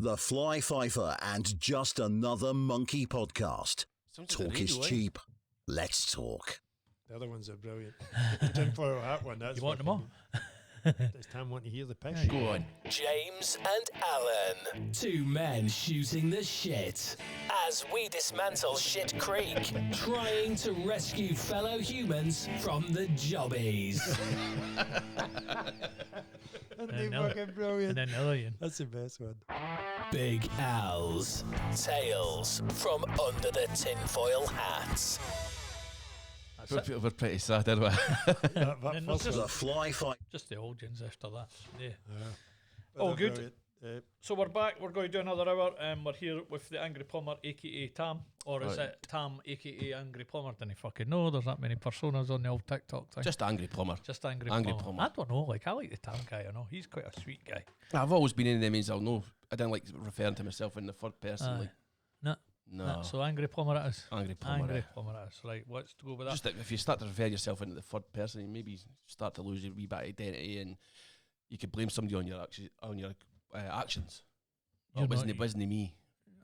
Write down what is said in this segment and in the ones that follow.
The Fly Fifer and Just Another Monkey podcast. Talk is cheap. Let's talk. The other ones are brilliant. The tinfoil hat one, that's you want them all? Does Tam want to hear the piss? Go on. James and Alan. Two men shooting the shit. As we dismantle Shit Creek, trying to rescue fellow humans from the jobbies. They're fucking brilliant. And then another one. That's the best one. Big Al's Tales from under the tinfoil hats. We're pretty sad, aren't we? That first just one. The Fly Fifer. Just the audience after that. Yeah. But Oh, they're good. brilliant. So we're back. We're going to do another hour. We're here with the Angry Plumber, aka Tam, or is it Tam, aka Angry Plumber? Didn't fucking know. There's that many personas on the old TikTok thing. Just Angry Plumber. Just Angry Angry Plumber. Plumber. I don't know. Like I like the Tam guy. You know, he's quite a sweet guy. I've always been in them means I'll know. I didn't like referring to myself in the third person. Like, No. So Angry Plumber it is. Angry Plumber. Angry Plumber it is. Right. Let's go with that. Just that if you start to refer yourself into the third person, you maybe start to lose your wee bit of identity, and you could blame somebody on your actions. You're It not- wasn't me.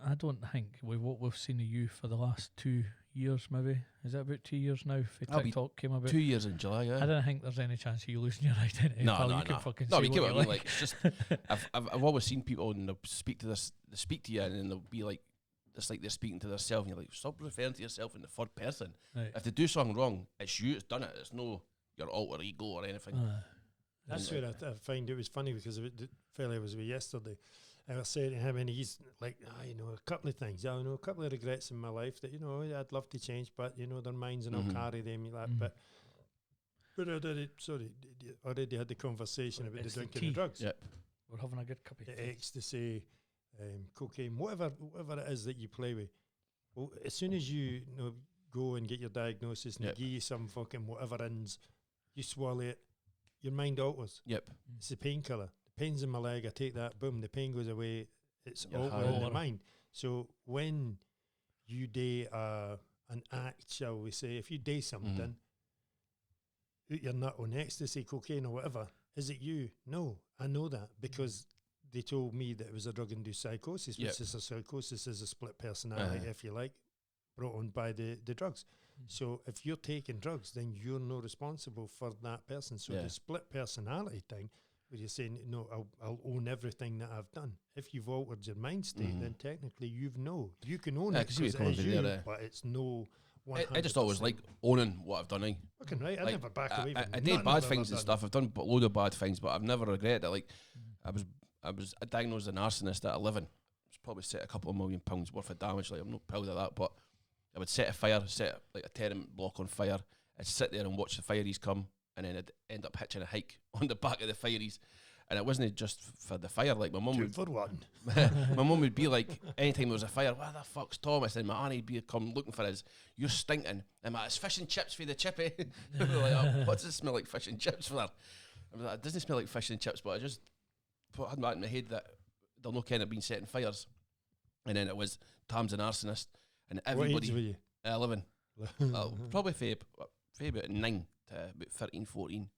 I don't think what we've seen of you for the last 2 years, maybe. Is it about 2 years now? If That'll be TikTok came about. 2 years in July, yeah. I don't think there's any chance of you losing your identity. No, pal. no, You can no. fucking No, say you get what what I you mean. Like, it's just I've always seen people and they'll speak to to you, and then they'll be like, it's like they're speaking to themselves, and you're like, stop referring to yourself in the third person. Right. If they do something wrong, it's you that's done it. It's no your alter ego or anything. That's where I find it was funny because the fella was with yesterday. I was saying to him, and he's like, a couple of things. I know a couple of regrets in my life that, I'd love to change, but, their minds and I'll carry them like that. But I already had the conversation about It's the the drinking tea. and drugs. Yep. We're having a good cup of The tea. ecstasy, cocaine, whatever it is that you play with. Well, as soon as you, go and get your diagnosis and Yep. they give you some fucking whatever ins, you swallow it, your mind alters. Yep. It's the painkiller. The pain's in my leg, I take that, boom, the pain goes away. It's You're all in the higher. mind. So when you do an act, shall we say, if you do something, out your nut on ecstasy, cocaine or whatever, is it you? No, I know that because they told me that it was a drug-induced psychosis, which Yep. is a psychosis is a split personality, if you like, brought on by the drugs. So if you're taking drugs, then you're not responsible for that person. So the split personality thing, where you're saying, no, I'll own everything that I've done. If you've altered your mind state, then technically you can own Yeah, it 'cause you're because it coming is from you, there, but it's no 100%. I just always like owning what I've done. Fucking right, I Like, never back away from I nothing did bad I've things ever and done. stuff. I've done a load of bad things, but I've never regretted it. Like I was diagnosed as an arsonist at 11. I was probably set a couple of £1 million worth of damage. Like I'm not proud of that, but I would set like a tenement block on fire. I'd sit there and watch the fireys come, and then I'd end up hitching a hike on the back of the fireys. And it wasn't just for the fire. Like my mum Two would, for one. my mum would be like, anytime there was a fire, where the fuck's Thomas? And my auntie would come looking for us. You're stinking. And my, it's fish and chips for the chippy. We're like, oh, what does it smell like fish and chips for? I was like, it doesn't smell like fish and chips, but I just had that in my head that they'll no kind of been setting fires. And then it was Tam's an arsonist, and everybody. What age were you? 11. Probably from about 9 to about 13, 14.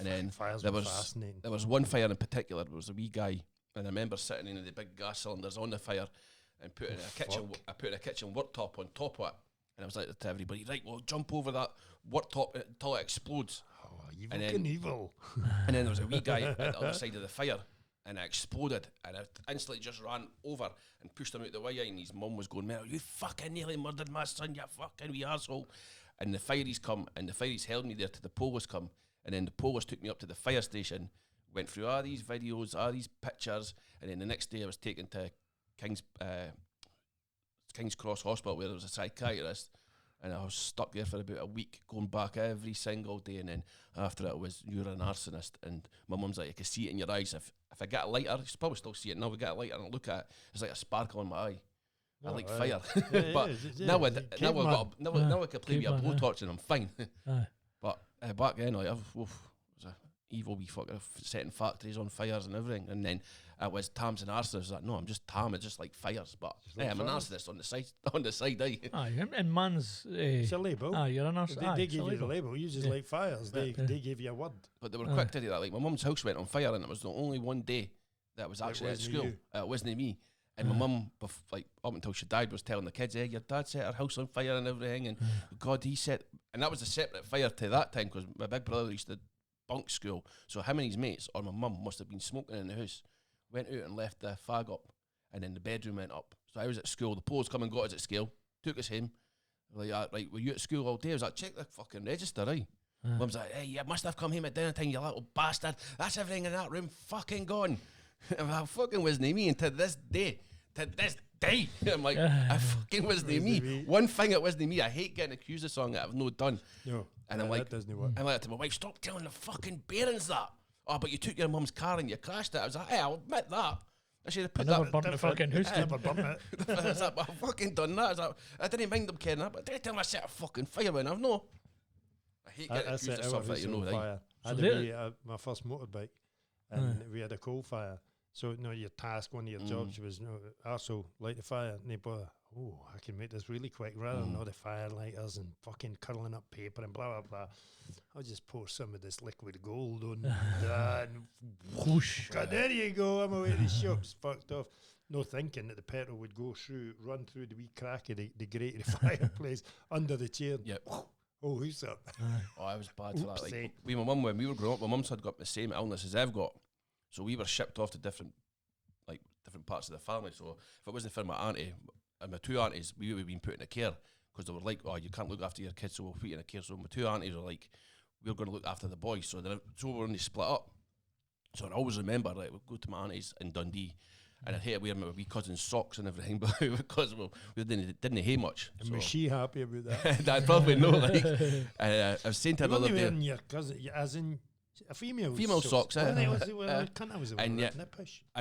And then Fires there were was fascinating. there was one fire in particular. There was a wee guy, and I remember sitting in the big gas cylinders on the fire and putting a kitchen. I put a kitchen worktop on top of it, and I was like to everybody, right, well, jump over that worktop until it explodes. Oh, you And fucking then- evil. And then there was a wee guy at the other side of the fire, and it exploded, and I instantly just ran over and pushed him out the way, and his mum was going, "Mel, you fucking nearly murdered my son, you fucking wee arsehole." And the fireys come, and the fireys held me there till the police come, and then the police took me up to the fire station, went through all these videos, all these pictures, and then the next day I was taken to King's Cross Hospital where there was a psychiatrist, and I was stuck there for about a week, going back every single day, and then after it was, "You're an arsonist," and my mum's like, "I can see it in your eyes. If I get a lighter," you should probably still see it now, if I get a lighter and I look at it, it's like a sparkle in my eye. I like fire. But now I can play with a blowtorch and I'm fine. But back then, like, I was a evil wee fucker setting factories on fires and everything. And then it was Tam's an arsonist. I was like, no, I'm just Tam. It's just like fires. But like I'm an fires. arsonist on the side. Aye, and man's. It's a label. You're an arse. They give you the label. You just like fires. They give you a word. But they were quick to do that. Like my mum's house went on fire, and it was the only one day that was actually at wasn't school. you. It wasn't me. And my mum, like up until she died, was telling the kids, "Hey, your dad set our house on fire and everything, and God, he set." And that was a separate fire to that time because my big brother used to bunk school, so him and his mates or my mum must have been smoking in the house. Went out and left the fag up, and then the bedroom went up. So I was at school. The police come and got us at school, took us home. Like, right, were you at school all day? I was like, check the fucking register, right? Mum's like, hey, you must have come home at dinner time, you little bastard. That's everything in that room fucking gone. I'm like, fucking wasn't me, and to this day, I'm like, I fucking wasn't me. One thing it wasn't me. I hate getting accused of something that I've not done. No, and I'm like, that doesn't work. I'm like to my wife, stop telling the fucking parents that. Oh, but you took your mum's car and you crashed it. I was like, hey, I'll admit that. I should have put never that. burnt the fucking house down. Never burnt it. I was like, I've fucking done that. I was like, I didn't mind them caring that, but did I tell them I set a fucking fire when I've no? I hate getting accused of stuff that you know, right? Fire. I had my first motorbike, and we had a coal fire. So, your task, one of your jobs was, also light the fire. And they bother, I can make this really quick rather than all the fire lighters and fucking curling up paper and blah, blah, blah. I'll just pour some of this liquid gold on and whoosh. God, there you go. I'm away. The shop's fucked off. No thinking that the petrol would go through, run through the wee crack of the grate of the fireplace under the chair. Yep. Oh, who's up? Oh, I was bad for that. Like, my mum, when we were growing up, my mum's had got the same illness as I've got. So we were shipped off to different parts of the family. So if it wasn't for my auntie and my two aunties, we would have been put in a care because they were like, oh, you can't look after your kids, so we'll put you in a care. So my two aunties were like, we're going to look after the boys. So we're only split up. So I always remember, like, we'd go to my aunties in Dundee and I'd hate to wear my wee cousin's socks and everything, but because we didn't have much. And was she happy about that? I'd probably know. Like, I was saying to her the other day, your cousin, as in a female socks, and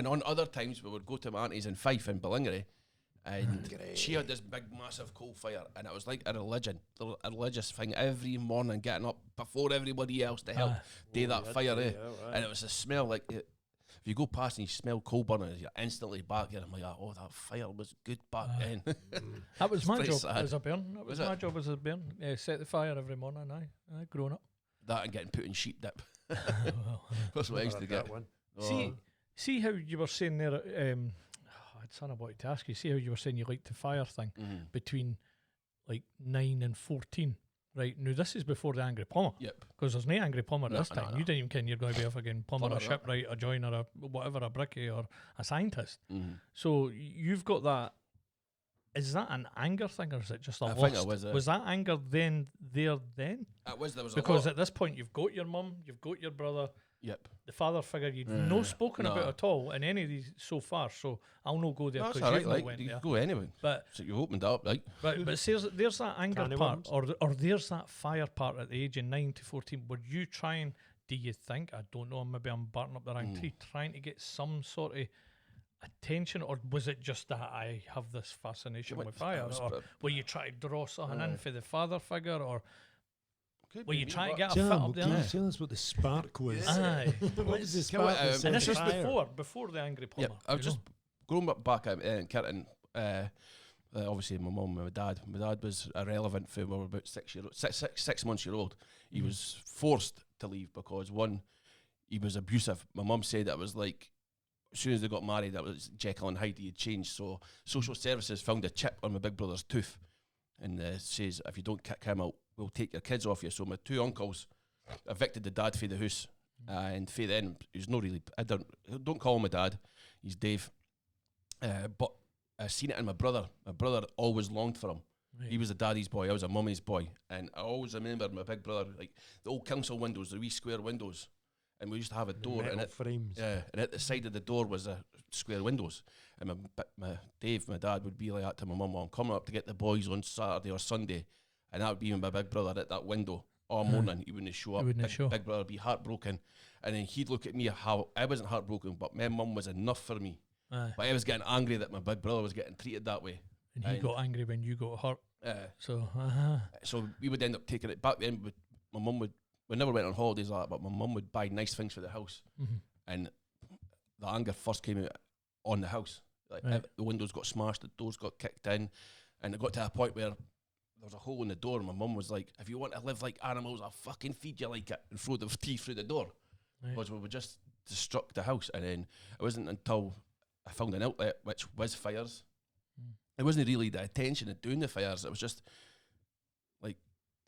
on other times we would go to my aunties in Fife in Ballingary, and she had this big massive coal fire, and it was like a religious thing every morning, getting up before everybody else to help do that fire, and it was a smell like if you go past and you smell coal burning, you're instantly back here. I'm like, oh, that fire was good back then. That was my job as a bairn. That was my job as a bairn. Set the fire every morning. I growing up. That and getting put in sheep dip. That's what I used to get. See how you were saying there. It's something I wanted to ask you. See how you were saying you liked the fire thing between like 9 and 14. Right, now this is before the Angry Plumber. Yep. Because there's no Angry Plumber this time. No. You didn't even care you're going to be a fucking plumber, a shipwright, a joiner, a whatever, a brickie, or a scientist. So you've got that. Is that an anger thing, or is it just a lust? I think it was. Was that anger then? There was. There was because at this point you've got your mum, you've got your brother. Yep. The father figure you've no spoken about at all in any of these so far. So I'll not go there because right, you've like, went you there. Go anyway. But so you opened up, like. But there's that anger part, or there's that fire part at the age of 9 to 14. Were you trying? Do you think? I don't know. Maybe I'm barking up the wrong tree. Trying to get some sort of attention, or was it just that I have this fascination with fire, or were you trying to draw something in for the father figure, or were you trying to get a fit up there? Can you tell us what the spark was? Aye. What was the spark? And this was before the Angry Plumber. I was just growing up back in Kirton. Obviously, my mum and my dad. My dad was irrelevant for we were about 6 months year old. He was forced to leave because one, he was abusive. My mum said it was like, as soon as they got married, that was Jekyll and Hyde. He had changed. So social services found a chip on my big brother's tooth, and says if you don't kick him out, we'll take your kids off you. So my two uncles evicted the dad for the house, and for then he's not really. I don't call him my dad. He's Dave, but I seen it in my brother. My brother always longed for him. Right. He was a daddy's boy. I was a mummy's boy, and I always remember my big brother, like the old council windows, the wee square windows. And we used to have a door, and frames. Yeah, and at the side of the door was a square windows. And my Dave, my dad, would be like that to my mum. I'm coming up to get the boys on Saturday or Sunday, and that would be when my big brother at that window all morning. He wouldn't show up. Big brother would be heartbroken, and then he'd look at me how I wasn't heartbroken, but my mum was enough for me. But I was getting angry that my big brother was getting treated that way. And he got angry when you got hurt. So we would end up taking it back then. My mum would. We never went on holidays like that, but my mum would buy nice things for the house. And the anger first came out on the house. Like the windows got smashed, the doors got kicked in, and it got to a point where there was a hole in the door, and my mum was like, if you want to live like animals, I'll fucking feed you like it, and throw the tea through the door. Because we would just destruct the house. And then it wasn't until I found an outlet which was fires. It wasn't really the intention of doing the fires. It was just like.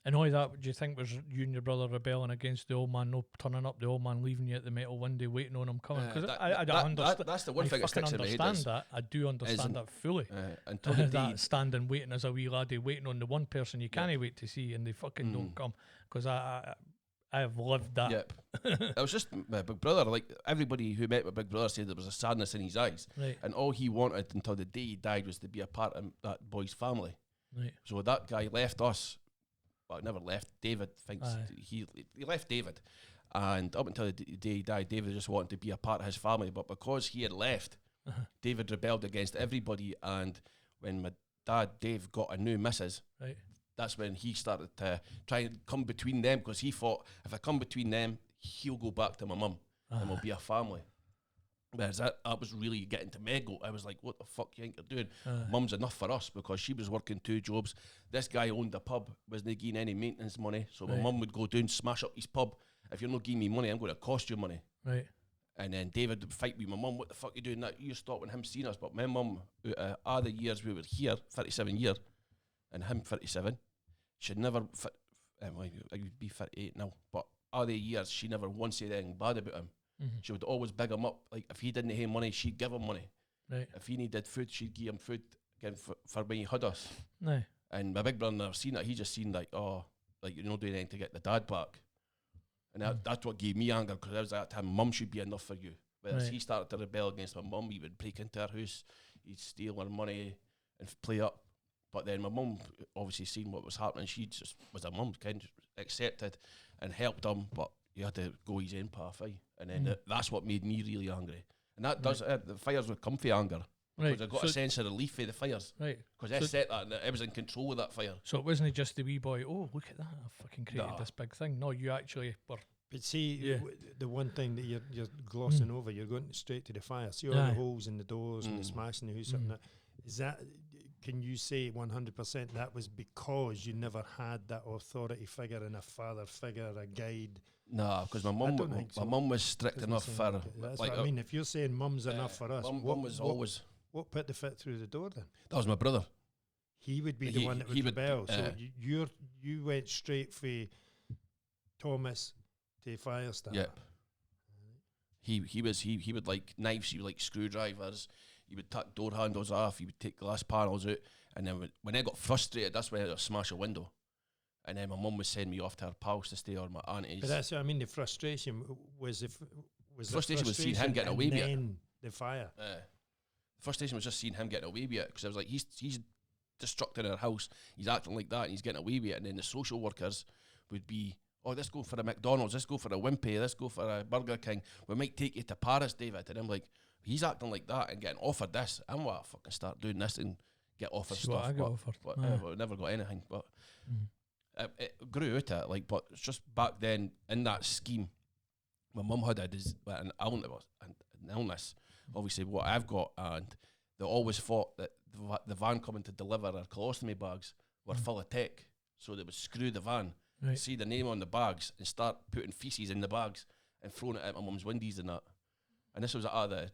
And all that, do you think was you and your brother rebelling against the old man, no turning up, the old man leaving you at the metal window, waiting on him coming? Because I don't understand. That's the one thing that sticks in my head. I do understand that fully. Until the day that standing waiting as a wee laddie, waiting on the one person you can't wait to see, and they fucking don't come. Because I have lived that. Yep. It was just my big brother. Like everybody who met my big brother said there was a sadness in his eyes, right. And all he wanted until the day he died was to be a part of that boy's family. Right. So that guy left us. Well, never left. David thinks he left David, and up until the day he died, David just wanted to be a part of his family. But because he had left, David rebelled against everybody. And when my dad Dave got a new missus, right. That's when he started to try and come between them, because he thought if I come between them, he'll go back to my mum and we'll be a family. Whereas that was really getting to me. I was like, what the fuck you think you're doing? Mum's enough for us, because she was working 2 jobs. This guy owned a pub, wasn't getting any maintenance money. So my mum would go down, smash up his pub. If you're not giving me money, I'm going to cost you money. Right. And then David would fight with my mum. What the fuck you doing that? You're stopping him seeing us. But my mum, all the years we were here, 37 years, and him 37, she'd never, I would be 38 now, but all the years she never once said anything bad about him. She would always big him up. Like if he didn't have money, she'd give him money. Right. If he needed food, she'd give him food again for when he had us. No. And my big brother never seen that. He just seen like, oh, like you're not doing anything to get the dad back. And that's what gave me anger, because I was like, mum should be enough for you. Whereas he started to rebel against my mum, he would break into her house, he'd steal her money and play up. But then my mum obviously seen what was happening. She just was a mum, kind of accepted and helped him, but you had to go his own path, and then that's what made me really angry. And that does the fires would come for anger, because I got a sense of relief for the fires, right? Because I set that and I was in control of that fire. So it wasn't just the wee boy. Oh, look at that! I fucking created this big thing. No, you actually were. But see, the one thing that you're glossing over, you're going straight to the fire. See all the holes in the doors and the smashing the house up. And that, is that? Can you say 100% that was because you never had that authority figure and a father figure, a guide? Nah, because my mum was strict enough for. That's like, what I mean. If you're saying mum's enough for us, mum was always. What put the foot through the door then? That was my brother. He would be the one that would rebel. So you went straight for Thomas to fire starter. Yep. He would like knives. He would like screwdrivers. He would take door handles off. He would take glass panels out. And then when I got frustrated, that's when I would smash a window. And then my mum would send me off to her pals to stay, or my aunties. But that's what I mean. The frustration was frustration was seeing him getting away with it. The fire. Frustration was just seeing him getting away with it, because I was like, he's destructing our house. He's acting like that, and he's getting away with it. And then the social workers would be, oh, let's go for a McDonald's, let's go for a Wimpy, let's go for a Burger King. We might take you to Paris, David. And I'm like, he's acting like that and getting offered this. I'm going to fucking start doing this and get offered stuff. I got offered. But we never got anything. But it grew out of it. Like, but it's just back then in that scheme, my mum had an illness. Obviously, what I've got, and they always thought that the van coming to deliver our colostomy bags were full of tech, so they would screw the van, see the name on the bags, and start putting feces in the bags and throwing it at my mum's windies and that. And this was the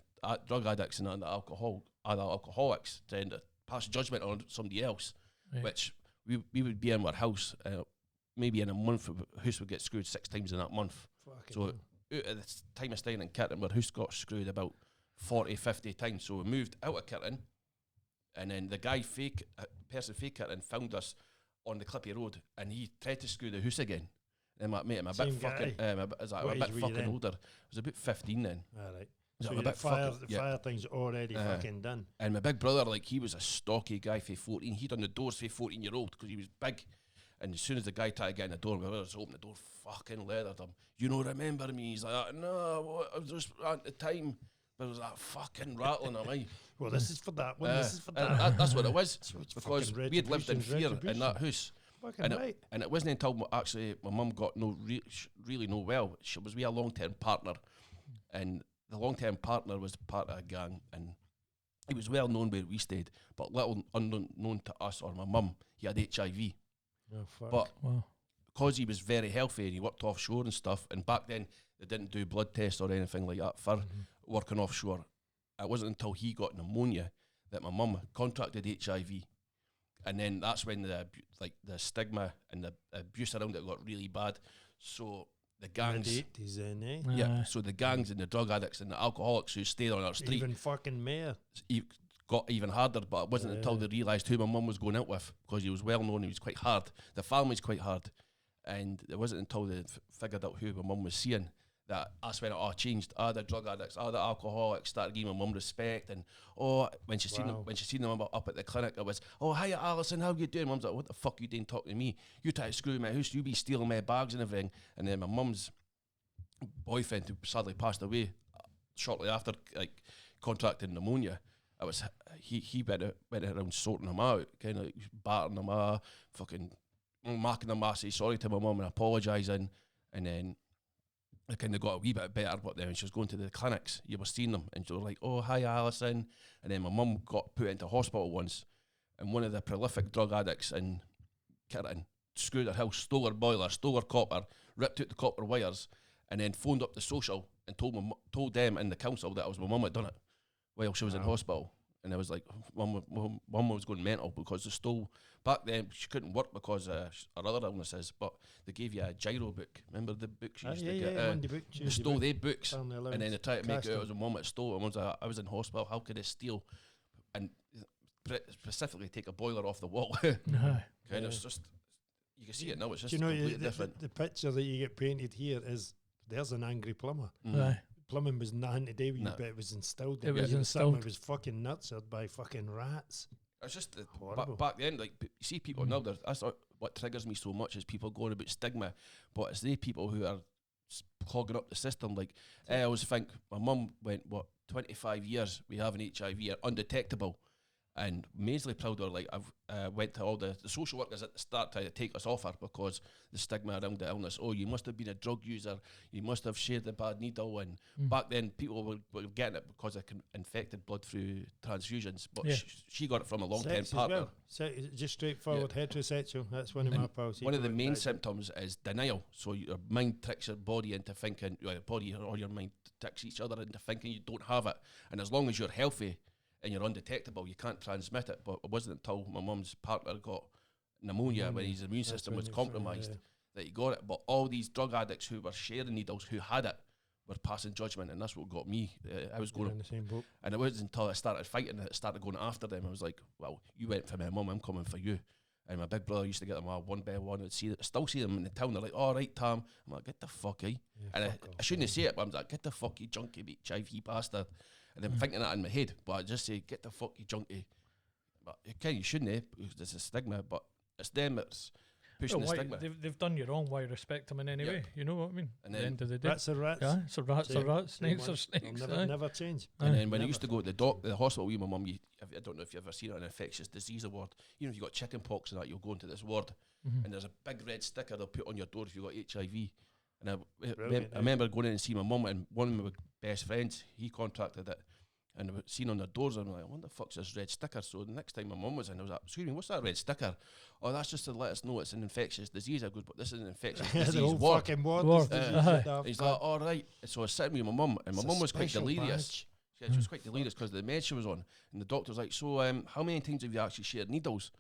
drug addicts and the alcoholics trying to pass judgment on somebody else, which we would be in our house, maybe in a month, the house would get screwed 6 times in that month. So out of the time of staying in Kirton, our house got screwed about 40, 50 times. So we moved out of Kirton, and then the guy person fake Kirton found us on the Clippy Road, and he tried to screw the house again. And I'm a bit fucking older. I was about 15 then. Right. So the fire thing's already fucking done. And my big brother, like, he was a stocky guy for 14. He'd done the doors for 14-year-old because he was big. And as soon as the guy tried to get in the door, my brother just opened the door, fucking leathered him. You don't remember me? He's like, no, I was just at the time. But it was that fucking rattling on me. Well, this is for that one, this is for that. That's what it was. Because we had lived in fear in that house. And it wasn't until actually my mum got really no well. She was with a long-term partner. And the long-term partner was part of a gang. And he was well known where we stayed. But little unknown to us or my mum, he had HIV. Oh, fuck. But because he was very healthy and he worked offshore and stuff, and back then they didn't do blood tests or anything like that for working offshore, it wasn't until he got pneumonia that my mum contracted HIV. And then that's when the stigma and the abuse around it got really bad. So the gangs, Mid-80s then, eh? yeah. So the gangs and the drug addicts and the alcoholics who stayed on our street, Even fucking mayor. got even harder. But it wasn't until they realised who my mum was going out with, because he was well known. He was quite hard. The family's quite hard, and it wasn't until they figured out who my mum was seeing that that's when it all changed. The drug addicts, the alcoholics started giving my mum respect, and when she seen them up at the clinic, it was, hiya Alison, how you doing? Mum's like, what the fuck you doing talking to me? You try to screw my house, you be stealing my bags and everything. And then my mum's boyfriend, who sadly passed away shortly after, like, contracting pneumonia, it was he went around sorting them out, kind of batting them out, fucking marking them out, say sorry to my mum and apologising, and then I kind of got a wee bit better, but then when she was going to the clinics, you were seeing them, and they were like, hi Alison. And then my mum got put into hospital once, and one of the prolific drug addicts in Kirton screwed her house, stole her boiler, stole her copper, ripped out the copper wires, and then phoned up the social and told them in the council that it was my mum had done it while she was in hospital. And I was like, mum was going mental because they stole. Back then, she couldn't work because her other illnesses, but they gave you a gyro book. Remember the books you used to get? They stole their books, and then they tried to make it out as a mum that stole. And mum's like, I was in hospital, how could they steal? And specifically take a boiler off the wall. It's just, you can see it now, it's just completely different. The picture that you get painted here is, there's an angry plumber. Aye. Plumbing was nothing to do with you, but it was instilled. It was fucking nurtured by fucking rats. It's just back then, like, you see people now. That's what triggers me so much is people going about stigma, but it's they people who are clogging up the system. Like, I always think my mum went 25 years we have an HIV undetectable, and amazingly proud of her. Like, I've went to all the social workers at the start trying to take us off her because the stigma around the illness. You must have been a drug user, you must have shared the bad needle. And back then people were getting it because of infected blood through transfusions, but she got it from a long-term partner. Just straightforward heterosexual. That's one of my pals. One of the main symptoms is denial. So your mind tricks your body into thinking, your body or your mind tricks each other into thinking you don't have it. And as long as you're healthy and you're undetectable, you can't transmit it. But it wasn't until my mum's partner got pneumonia when his immune system was compromised that he got it. But all these drug addicts who were sharing needles, who had it, were passing judgment, and that's what got me. I was going in the same boat. And it wasn't until I started fighting that I started going after them. I was like, well, you went for my mum, I'm coming for you. And my big brother used to get them one by one. I still see them in the town. They're like, all right, Tom. I'm like, get the fuck out. And I shouldn't say it, but I'm like, get the fuck, you junkie, HIV bastard. And I'm thinking that in my head, but I just say, get the fuck, you junkie. But you shouldn't, because there's a stigma, but it's them that's pushing the stigma. They've done you wrong, why respect them in any way? You know what I mean? And at the end of the day. Rats are rats. Yeah, so rats are rats, snakes are snakes. Never change. And then when I used to go to the hospital with my mum, I don't know if you've ever seen it, an infectious disease award. You know, if you've got chicken pox and that, you'll go into this ward, and there's a big red sticker they'll put on your door if you've got HIV. And I remember going in and seeing my mum, and one of my best friends, he contracted it. And I was seen on the doors, and I'm like, what the fuck's this red sticker? So the next time my mum was in, I was like, excuse me, what's that red sticker? Oh, that's just to let us know it's an infectious disease. I goes, but this is an infectious disease the whole ward. fucking ward. He's like, all right. So I was sitting with my mum, and my mum was quite delirious. She was quite delirious because of the meds she was on. And the doctor's like, so how many times have you actually shared needles?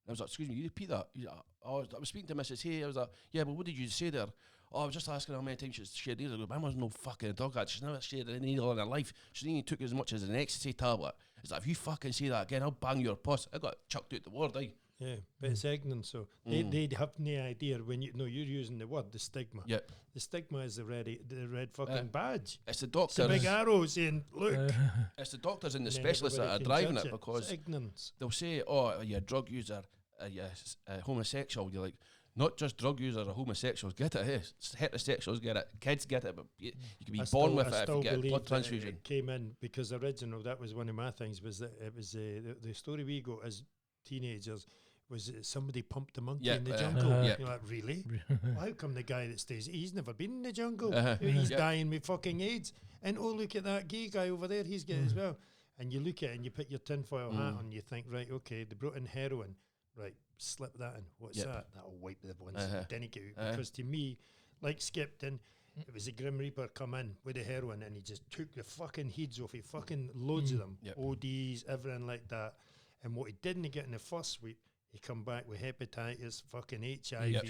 And I was like, excuse me, you repeat that? He's like, I was speaking to Mrs. Hay. I was like, yeah, but what did you say there? I was just asking how many times she's shared needles. I go, Mum was no fucking drug addict. She's never shared any needle in her life. She only took as much as an ecstasy tablet. It's like, if you fucking say that again, I'll bang your puss. I got chucked out the ward, Yeah, but it's ignorant, so they have no idea when you're using the word, the stigma. Yeah. The stigma is the red fucking badge. It's the doctors. It's a big arrow saying, look. It's the doctors and the specialists that are driving it because it's ignorance. They'll say, are you a drug user? Are you a homosexual? You're like, not just drug users or homosexuals get it. Hey, heterosexuals get it. Kids get it, but you can be born with it if you get a blood transfusion. It came in because original. That was one of my things. Was that it was the story we got as teenagers was somebody pumped the monkey in the jungle. You're like, really? Well, how come the guy that stays? He's never been in the jungle. He's dying with fucking AIDS. And look at that gay guy over there. He's getting as well. And you look at it and you put your tinfoil hat on. And you think, right, okay, they brought in heroin. Right, slip that in. What's that? That'll wipe the ones. Then you get out. Because to me, like Skipton, It was the Grim Reaper come in with the heroin, and he just took the fucking heads off it, fucking loads of them, ODs, everything like that. And what he didn't get in the first sweep, he come back with hepatitis, fucking HIV,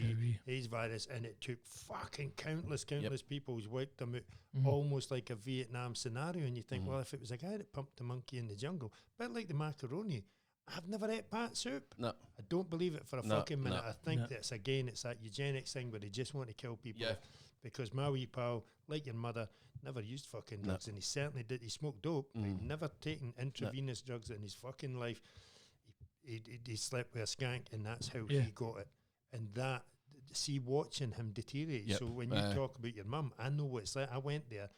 AIDS virus, and it took fucking countless people. He's wiped them out, almost like a Vietnam scenario. And you think, well, if it was a guy that pumped the monkey in the jungle, a bit like the macaroni, I've never ate pat soup. No. I don't believe it for a fucking minute. I think that's, again, it's that eugenics thing where they just want to kill people. Yeah. Because my wee pal, like your mother, never used fucking drugs, and he certainly did. He smoked dope, but he'd never taken intravenous drugs in his fucking life. He slept with a skank, and that's how he got it. And that, see, watching him deteriorate. So when you talk about your mum, I know what it's like. I went there.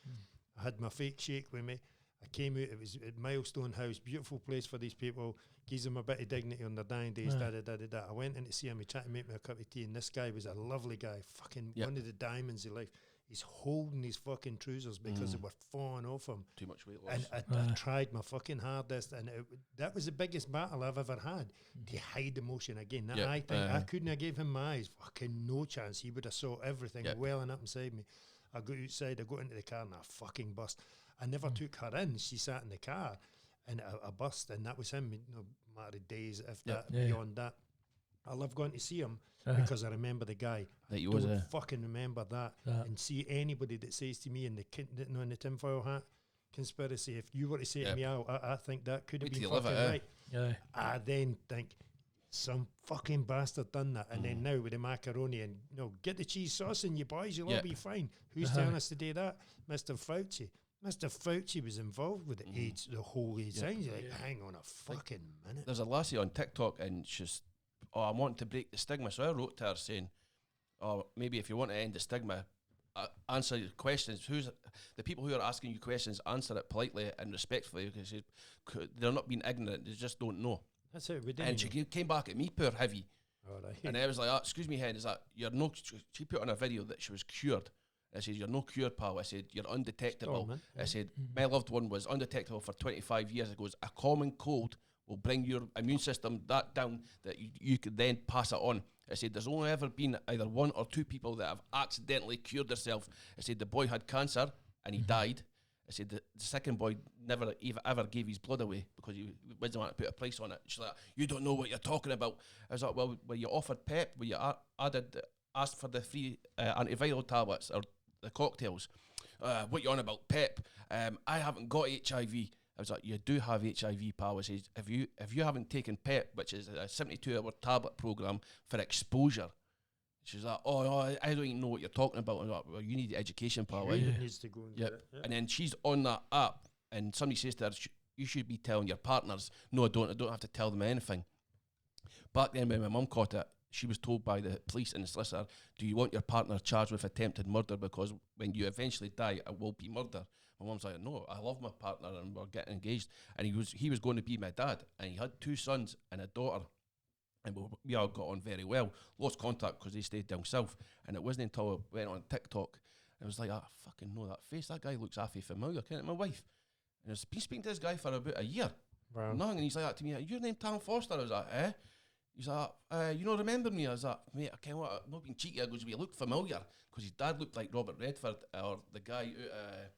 I had my fake shake with me. I came out. It was at Milestone House, beautiful place for these people. Gives them a bit of dignity on their dying days. I went in to see him. He tried to make me a cup of tea, and this guy was a lovely guy. Fucking one of the diamonds of life. He's holding his fucking trousers because they were falling off him. Too much weight loss. And I tried my fucking hardest, and that was the biggest battle I've ever had, to hide emotion again. That I think I couldn't have gave him my eyes. Fucking no chance. He would have saw everything welling up inside me. I got outside, I got into the car, and I fucking bust. I never took her in. She sat in the car, and I bust, and that was him. Matter of days, if that, beyond that. I love going to see him because I remember the guy. That I don't fucking remember that. And see anybody that says to me in the in the tinfoil hat conspiracy, if you were to say to me, I think that could have been fucking right. I then think some fucking bastard done that. And then now with the macaroni and get the cheese sauce in you boys, you'll all be fine. Who's telling us to do that? Mr. Fauci. Mr. Fauci was involved with the AIDS, the whole AIDS thing. You're like, hang on a fucking minute. There's a lassie on TikTok, and she's, I'm wanting to break the stigma. So I wrote to her saying, maybe if you want to end the stigma, answer your questions. Who's the people who are asking you questions? Answer it politely and respectfully, because they're not being ignorant. They just don't know. That's it. We did. And she came back at me, poor heavy. All right. And I was like, excuse me, hen, is that you're no? She put on a video that she was cured. I said, you're no cured, pal. I said, you're undetectable. I said, my loved one was undetectable for 25 years. It goes, a common cold will bring your immune system that down that you could then pass it on. I said, there's only ever been either one or two people that have accidentally cured themselves. I said, the boy had cancer and he died. I said, the second boy never ever gave his blood away because he wasn't want to put a price on it. She's like, you don't know what you're talking about. I was like, well, were you offered PEP? Were you asked for the free antiviral tablets or the cocktails? What you on about, PEP? I haven't got HIV. I was like, you do have HIV, pal. I said, if you haven't taken PEP, which is a 72-hour tablet program for exposure, she's like, oh, no, I don't even know what you're talking about. I was like, well, you need education, pal. Needs to go and get it. And then she's on that app, and somebody says to her, you should be telling your partners. No, I don't have to tell them anything. Back then, when my mum caught it, she was told by the police and the solicitor, do you want your partner charged with attempted murder, because when you eventually die, it will be murder. My mum's like, no, I love my partner and we're getting engaged. And he was going to be my dad, and he had 2 sons and a daughter, and we all got on very well. Lost contact because they stayed down south, and it wasn't until I went on TikTok, and I was like, I fucking know that face. That guy looks awfully familiar. Kind of my wife. And I've been speaking to this guy for about a year. Wow. Nothing, and he's like that to me, your name Tam Foster? I was like, eh? He's like, you don't remember me? I was like, mate, I can't what, I'm not being cheeky. I goes, we look familiar, because his dad looked like Robert Redford, or the guy out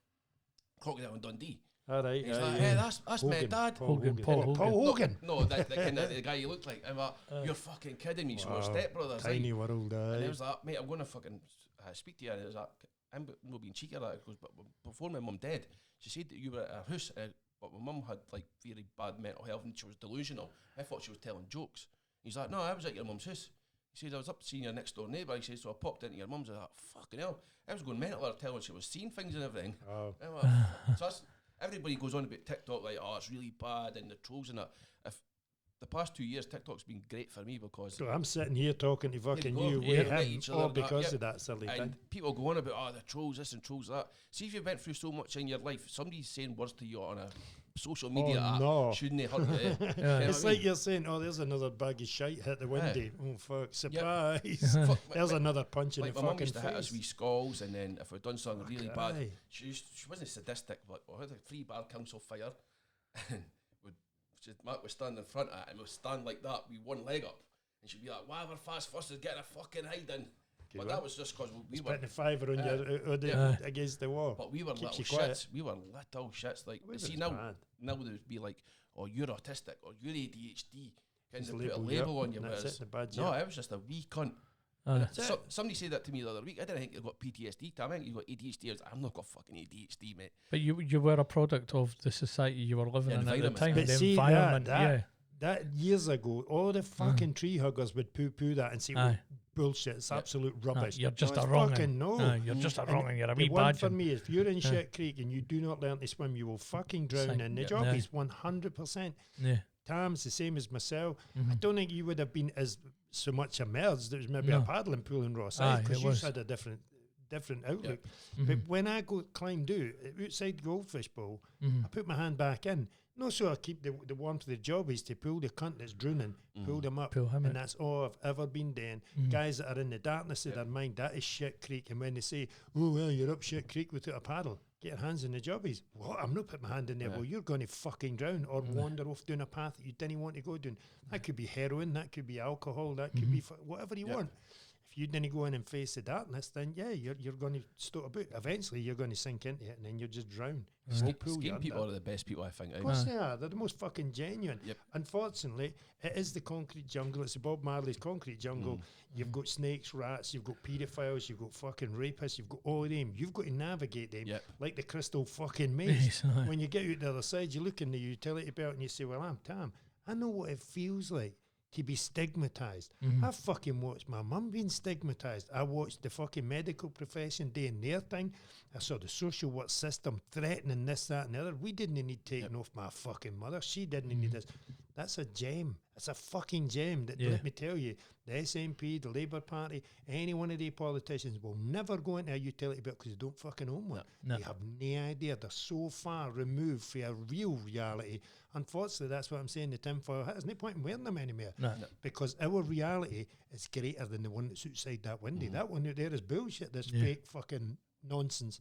Crocodile in Dundee. All right. He's like, hey, that's Hogan, my dad. Paul Hogan. No, the kind of the guy you look like. I'm like, you're fucking kidding me. So we're stepbrothers. Tiny world, And I was like, mate, I'm going to fucking speak to you. And I was like, I'm not being cheeky. Like, goes, but before my mum died, she said that you were at her house, but my mum had like very bad mental health and she was delusional. I thought she was telling jokes. He's like, no, I was at your mum's house. He said, I was up seeing your next door neighbour. He said, so I popped into your mum's. I was like, fucking hell. I was going mental at her telling she was seeing things and everything. Oh. Like, so everybody goes on about TikTok like, oh, it's really bad, and the trolls and that. If the past 2 years, TikTok's been great for me because... So I'm sitting here talking to fucking you with him, all because of that silly thing. And people go on about, oh, the trolls this and trolls that. See, if you went through so much in your life, somebody's saying words to you on a social media app, shouldn't they hurt you? It's like you're saying, oh, there's another bag of shite hit the window. Oh, fuck, surprise. There's another punch in the fucking face. My mum used to hit us with skulls, and then if we'd done something really bad, she wasn't sadistic, but we had a 3-bar council fire, and Mark would stand in front of it, and we'd stand like that with one leg up, and she'd be like, whatever fast fuss is getting a fucking hiding. But that was just because we were putting a fiver on against the wall. But we were Keeps little you quiet. shits. We were little shits. Like, We see was now bad. they would be like, "Oh, you're autistic," or "You're ADHD." Kind Just of put a label you label up, on you. and that's whereas it, the badge, no, yeah. I was just a wee cunt. That's it. Somebody said that to me the other week. I didn't think you got PTSD. I think you got ADHD. I was like, I'm not got fucking ADHD, mate. But you were a product of the society you were living in at the environment. time. But The see, environment, that years ago, all the fucking tree huggers would poo-poo that and say, Aye. bullshit, it's absolute rubbish. You're just no, a it's wrong fucking no. You're just a And wrong, you're a wee the one badge. for me, if you're in shit creek and you do not learn to swim, you will fucking drown. Sink. And the Yeah. jockey's 100%. Yeah. Tam's the same as myself. I don't think you would have been as so much immersed. There was maybe No. a paddling pool in Ross Aye, because it you was. had a different outlook. But when I go climbed outside Goldfish Bowl, I put my hand back in. No, so I keep the warmth of the job is to pull the cunt that's drowning, pull them up. Pull him and out. that's all I've ever been doing. Guys that are in the darkness of their mind, that is shit creek. And when they say, oh, well, you're up shit creek without a paddle, get your hands in the jobbies. What? I'm not putting my hand in there. Well, you're going to fucking drown or wander off down a path that you didn't want to go down. That could be heroin, that could be alcohol, that could be whatever you want. If you didn't go in and face the darkness, then you're going to stop a boot. Eventually, you're going to sink into it, and then you just drown. Scheme people are the best people, I think. Of course they are. They're the most fucking genuine. Yep. Unfortunately, it is the concrete jungle. It's the Bob Marley's concrete jungle. You've got snakes, rats, you've got paedophiles, you've got fucking rapists, you've got all of them. You've got to navigate them like the crystal fucking maze. When you get out the other side, you look in the utility belt and you say, well, I'm Tam. I know what it feels like to be stigmatized. I fucking watched my mum being stigmatized. I watched the fucking medical profession doing their thing. I saw the social work system threatening this, that, and the other. We didn't need taking off my fucking mother. She didn't need this. That's a gem. It's a fucking gem. That let me tell you, the SNP, the Labour Party, any one of the politicians will never go into a utility bill because they don't fucking own one. No. You have no idea. They're so far removed from a real reality. Unfortunately, that's what I'm saying. The tinfoil hat. There's no point in wearing them anymore. No. Because our reality is greater than the one that's outside that window. That one out there is bullshit. This fake fucking nonsense.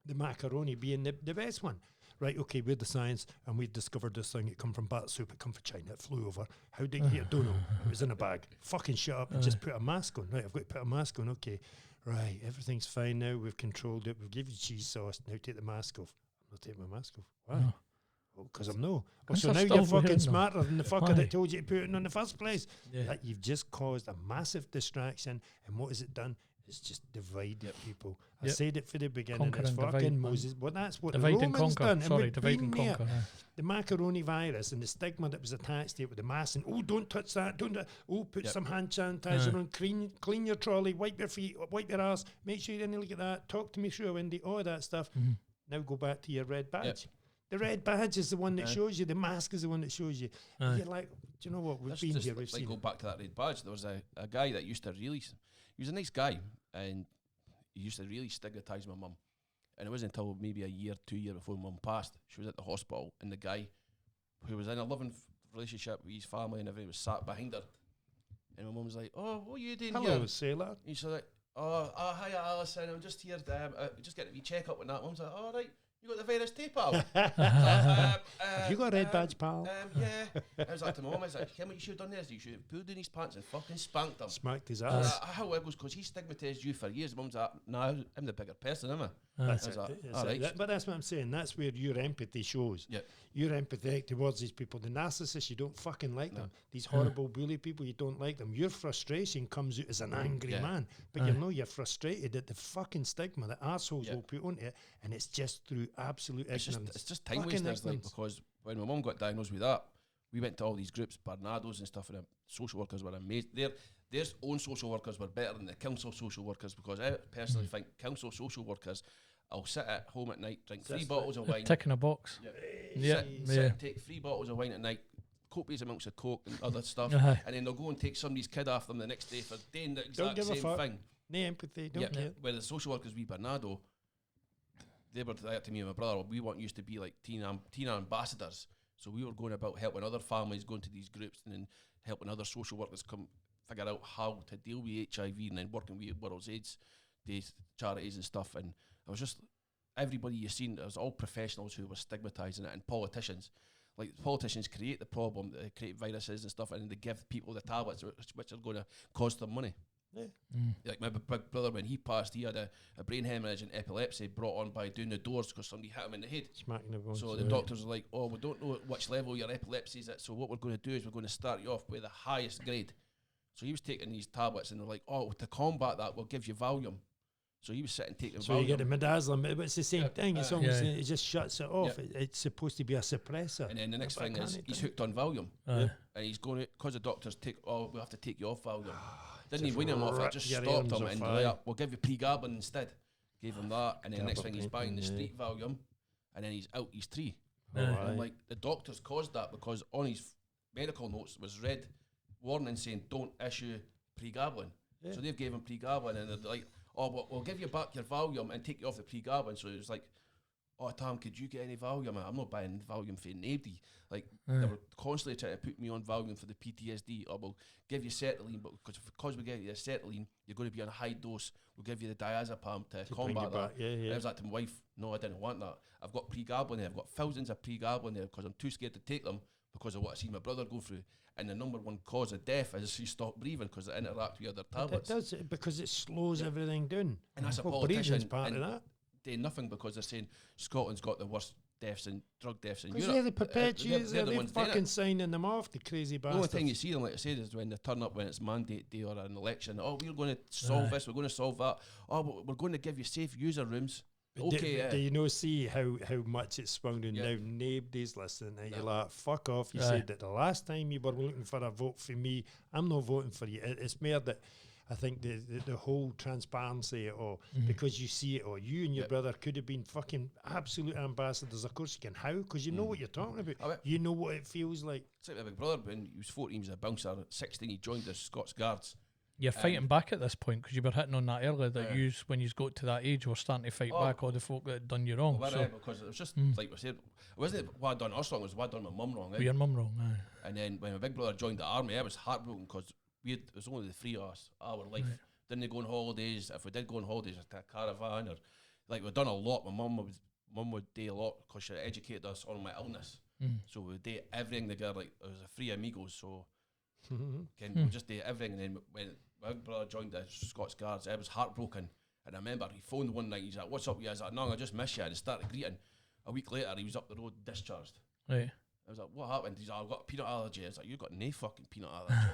The macaroni being the best one. Right, okay, we're the science, and we discovered this thing. It come from bat soup. It come from China. It flew over. How did you get it? Don't know. It was in a bag. Fucking shut up and just put a mask on. Right, I've got to put a mask on. Okay, right, everything's fine now. We've controlled it. We've given you cheese sauce. Now take the mask off. I'm not taking my mask off. Why? No. Because I'm no. Cunts So are now still you're fucking wearing them. smarter than the fucker Why? that told you to put it in the first place. Yeah. That you've just caused a massive distraction. And what has it done? It's just divided people. I said it for the beginning. Conquer It's and fucking divide, Moses. Well, that's what Divide the and Romans conquer. done. and Sorry, we've divide been and there. conquer. The macaroni virus and the stigma that was attached to it with the mask and, oh, don't touch that, don't do put some hand sanitizer on, clean your trolley, wipe your feet, wipe your ass, make sure you didn't look at that, talk to me through a window, all that stuff. Now go back to your red badge. The red badge is the one that shows you, the mask is the one that shows you. You're like, do you know what, we've That's been just here, we've like seen go it. back to that red badge. There was a guy that used to really, he was a nice guy, and he used to really stigmatise my mum. And it wasn't until maybe a year, 2 years before mum passed, she was at the hospital, and the guy who was in a loving relationship with his family and everything was sat behind her. And my mum was like, oh, what are you doing Hello, here? sailor. He's like, oh, hi Alison, I'm just here, just getting a wee check-up and that. Mum's like, all right, you got the virus too, pal? Have you got a red badge, pal? Yeah. I was like to my mum, I was like, what you should have done this? You should have pulled down his pants and fucking spanked him. Smacked his ass. How it goes, because he stigmatised you for years. Mum's like, nah, I'm the bigger person, am I? That's I was it. like, That's all it. right. But that's what I'm saying. That's where your empathy shows. Yep. You're empathetic towards these people. The narcissists, you don't fucking like them. These horrible bully people, you don't like them. Your frustration comes out as an angry man. But you know you're frustrated at the fucking stigma that assholes will put onto it. And it's just through absolute ignorance. It's just time Fucking wasters, like, ignorance. because when my mum got diagnosed with that, we went to all these groups, Barnados and stuff, and the social workers were amazing. Their own social workers were better than the council social workers, because I personally think council social workers, I'll sit at home at night, drink 3 bottles of wine. Ticking a box. Sit and take 3 bottles of wine at night, copious amounts of coke and other stuff, and then they'll go and take somebody's kid off them the next day for doing the Don't exact give a same fuck. thing. No empathy, don't care. Where the social workers we Bernardo, they were like to me and my brother, we want used to be like teen ambassadors. So we were going about helping other families, going to these groups, and then helping other social workers come figure out how to deal with HIV, and then working with World AIDS Days charities and stuff. And I was just, everybody you've seen, it was all professionals who were stigmatising it, and politicians. Like, politicians create the problem, they create viruses and stuff, and they give people the tablets which are going to cost them money. Like my big brother, when he passed, he had a brain hemorrhage and epilepsy brought on by doing the doors because somebody hit him in the head. Smacking the bones. So the doctors were like, oh, we don't know at which level your epilepsy is at, so what we're going to do is we're going to start you off with the highest grade. So he was taking these tablets and they're like, oh, to combat that, we'll give you Valium. So he was sitting taking Valium. So you get the midazolam, but it's the same thing. It's almost, it just shuts it off. It's supposed to be a suppressor. And then the next thing is he's hooked on Valium. And he's going to, because the doctors we have to take you off Valium. Didn't he win him off it, just stopped him and like, we'll give you pregabalin instead. Gave him that, and then next thing he's buying the street Valium, and then he's out, he's 3. And like the doctors caused that because on his medical notes was red warning saying don't issue pregabalin. So they've gave him pregabalin and they're like, oh, we'll give you back your Valium and take you off the pregabalin. So it was like, oh, Tom, could you get any Valium? I'm not buying Valium for nobody. Like, they were constantly trying to put me on Valium for the PTSD. Or we'll give you sertraline, but because we give you the sertraline, you're going to be on a high dose. We'll give you the diazepam to combat that. I was like to my wife, no, I didn't want that. I've got pregabalin there. I've got thousands of pregabalin there because I'm too scared to take them because of what I see my brother go through. And the number one cause of death is he stopped breathing because it interacts with other tablets. It does, because it slows everything down. And that's a politician part of that. Doing nothing because they're saying Scotland's got the worst deaths and drug deaths in Europe. They're the perpetuators, they're fucking signing them off, the crazy bastards. The only thing you see them, like I said, is when they turn up when it's mandate day or an election. Oh, we're going to solve this, we're going to solve that. Oh, we're going to give you safe user rooms. Okay, do you know, see how much it's swung to now? Nobody's listening. You're like, fuck off. You said that the last time you were looking for a vote for me, I'm not voting for you. It's more that I think the whole transparency, or because you see it, or you and your brother could have been fucking absolute ambassadors. Of course you can. How? Because you know what you're talking about. You know what it feels like. It's like my big brother, when he was 14, he was a bouncer. At 16, he joined the Scots Guards. You're fighting back at this point because you were hitting on that earlier that when you got to that age, were starting to fight back all the folk that had done you wrong. Well, because it was just like we said, it wasn't what I'd done us wrong, it was what I'd done my mum wrong. Your mum wrong, And then when my big brother joined the army, I was heartbroken because it was only the 3 of us, our life. Didn't go on holidays. If we did go on holidays, a caravan, or like we'd done a lot. My mum would do a lot because she educated us on my illness. So we did everything together. Like it was a 3 amigos, so we just did everything. And then when my brother joined the Scots Guards, I was heartbroken. And I remember he phoned one night. He's like, "What's up with you?" I was like, "No, I just miss you." And I started greeting. A week later, he was up the road discharged. Right. I was like, "What happened?" He's like, "I've got a peanut allergy." I was like, "You've got no fucking peanut allergy."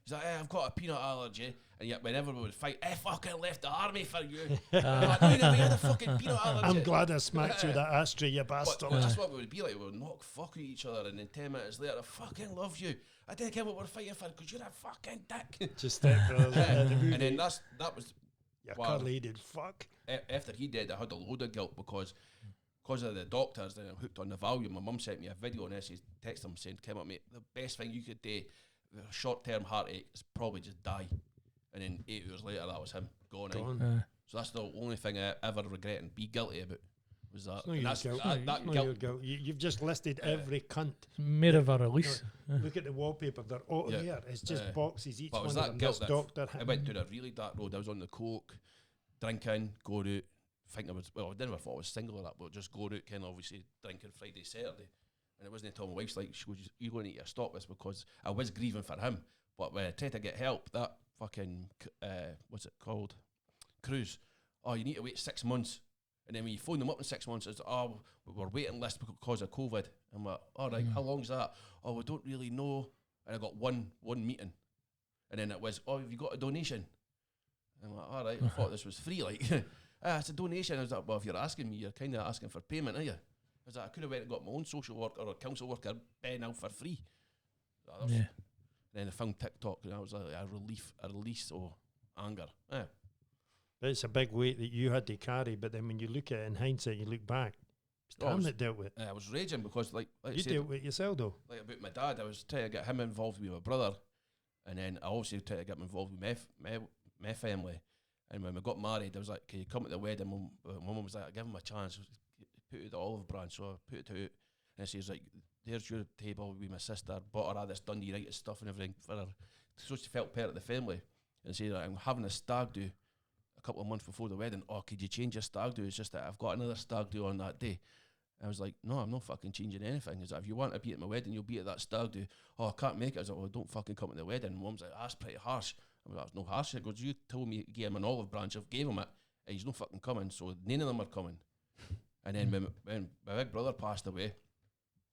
He's like, "I've got a peanut allergy." And yet whenever we would fight, I fucking left the army for you. I'm like, "No, we had a fucking peanut allergy." I'm glad I smacked you with that ashtray, you bastard. But that's what we would be like. We would knock fuck at each other, and then 10 minutes later, I fucking love you. I didn't care what we're fighting for because you're a fucking dick. Just that, and then that was you cuddly-headed fuck. After he did, I had a load of guilt because of the doctors. Then I'm hooked on the Valium. My mum sent me a video, and I text him saying, "Come up, mate, the best thing you could do with a short-term heartache is probably just die." And then 8 hours later, that was him gone. So that's the only thing I ever regret and be guilty about. Was that? It's not your guilt. You've just listed every cunt. Made of a release. Look at the wallpaper. They're all here. It's just boxes. Each one of them. Guilt that doctor. I went down a really dark road. I was on the coke, drinking, go out. Think I never thought I was single or that, but just go out, kind of obviously drinking Friday, Saturday. And it wasn't until my wife's like, she goes, "You're going to need to stop this," because I was grieving for him. But when I tried to get help, that fucking, what's it called? Cruise. Oh, you need to wait 6 months. And then when you phone them up in 6 months, it's, "Oh, we're waiting list because of COVID." I'm like, "All right, how long's that?" "Oh, we don't really know." And I got one meeting. And then it was, "Oh, have you got a donation?" I'm like, "All right, I thought this was free." Like, it's a donation. I was like, "Well, if you're asking me, you're kind of asking for payment, are you?" I was like, "I could have went and got my own social worker or council worker Ben out for free." And then I found TikTok, and I was like, a release of anger. It's a big weight that you had to carry, but then when you look at it in hindsight, you look back, it's Tom that dealt with it. I was raging because, like you dealt with it yourself, though. Like about my dad, I was trying to get him involved with my brother, and then I also tried to get him involved with my family. And when we got married, I was like, "Can you come to the wedding?" My mum was like, "I give him a chance." Put out the olive branch, so I put it out, and she's like, "There's your table with my sister." Bought her all this Dundee United stuff and everything for her, so she felt part of the family. And she said, "I'm having a stag do a couple of months before the wedding. Oh, could you change your stag do? It's just that I've got another stag do on that day." I was like, "No, I'm not fucking changing anything." He's like, "If you want to be at my wedding, you'll be at that stag do." "Oh, I can't make it." I was like, "Well, don't fucking come to the wedding." Mum's like, "That's pretty harsh." I was like, no harsh. He goes, you told me to give him an olive branch. I've gave him it. And he's no fucking coming. So none of them are coming. And then when my big brother passed away,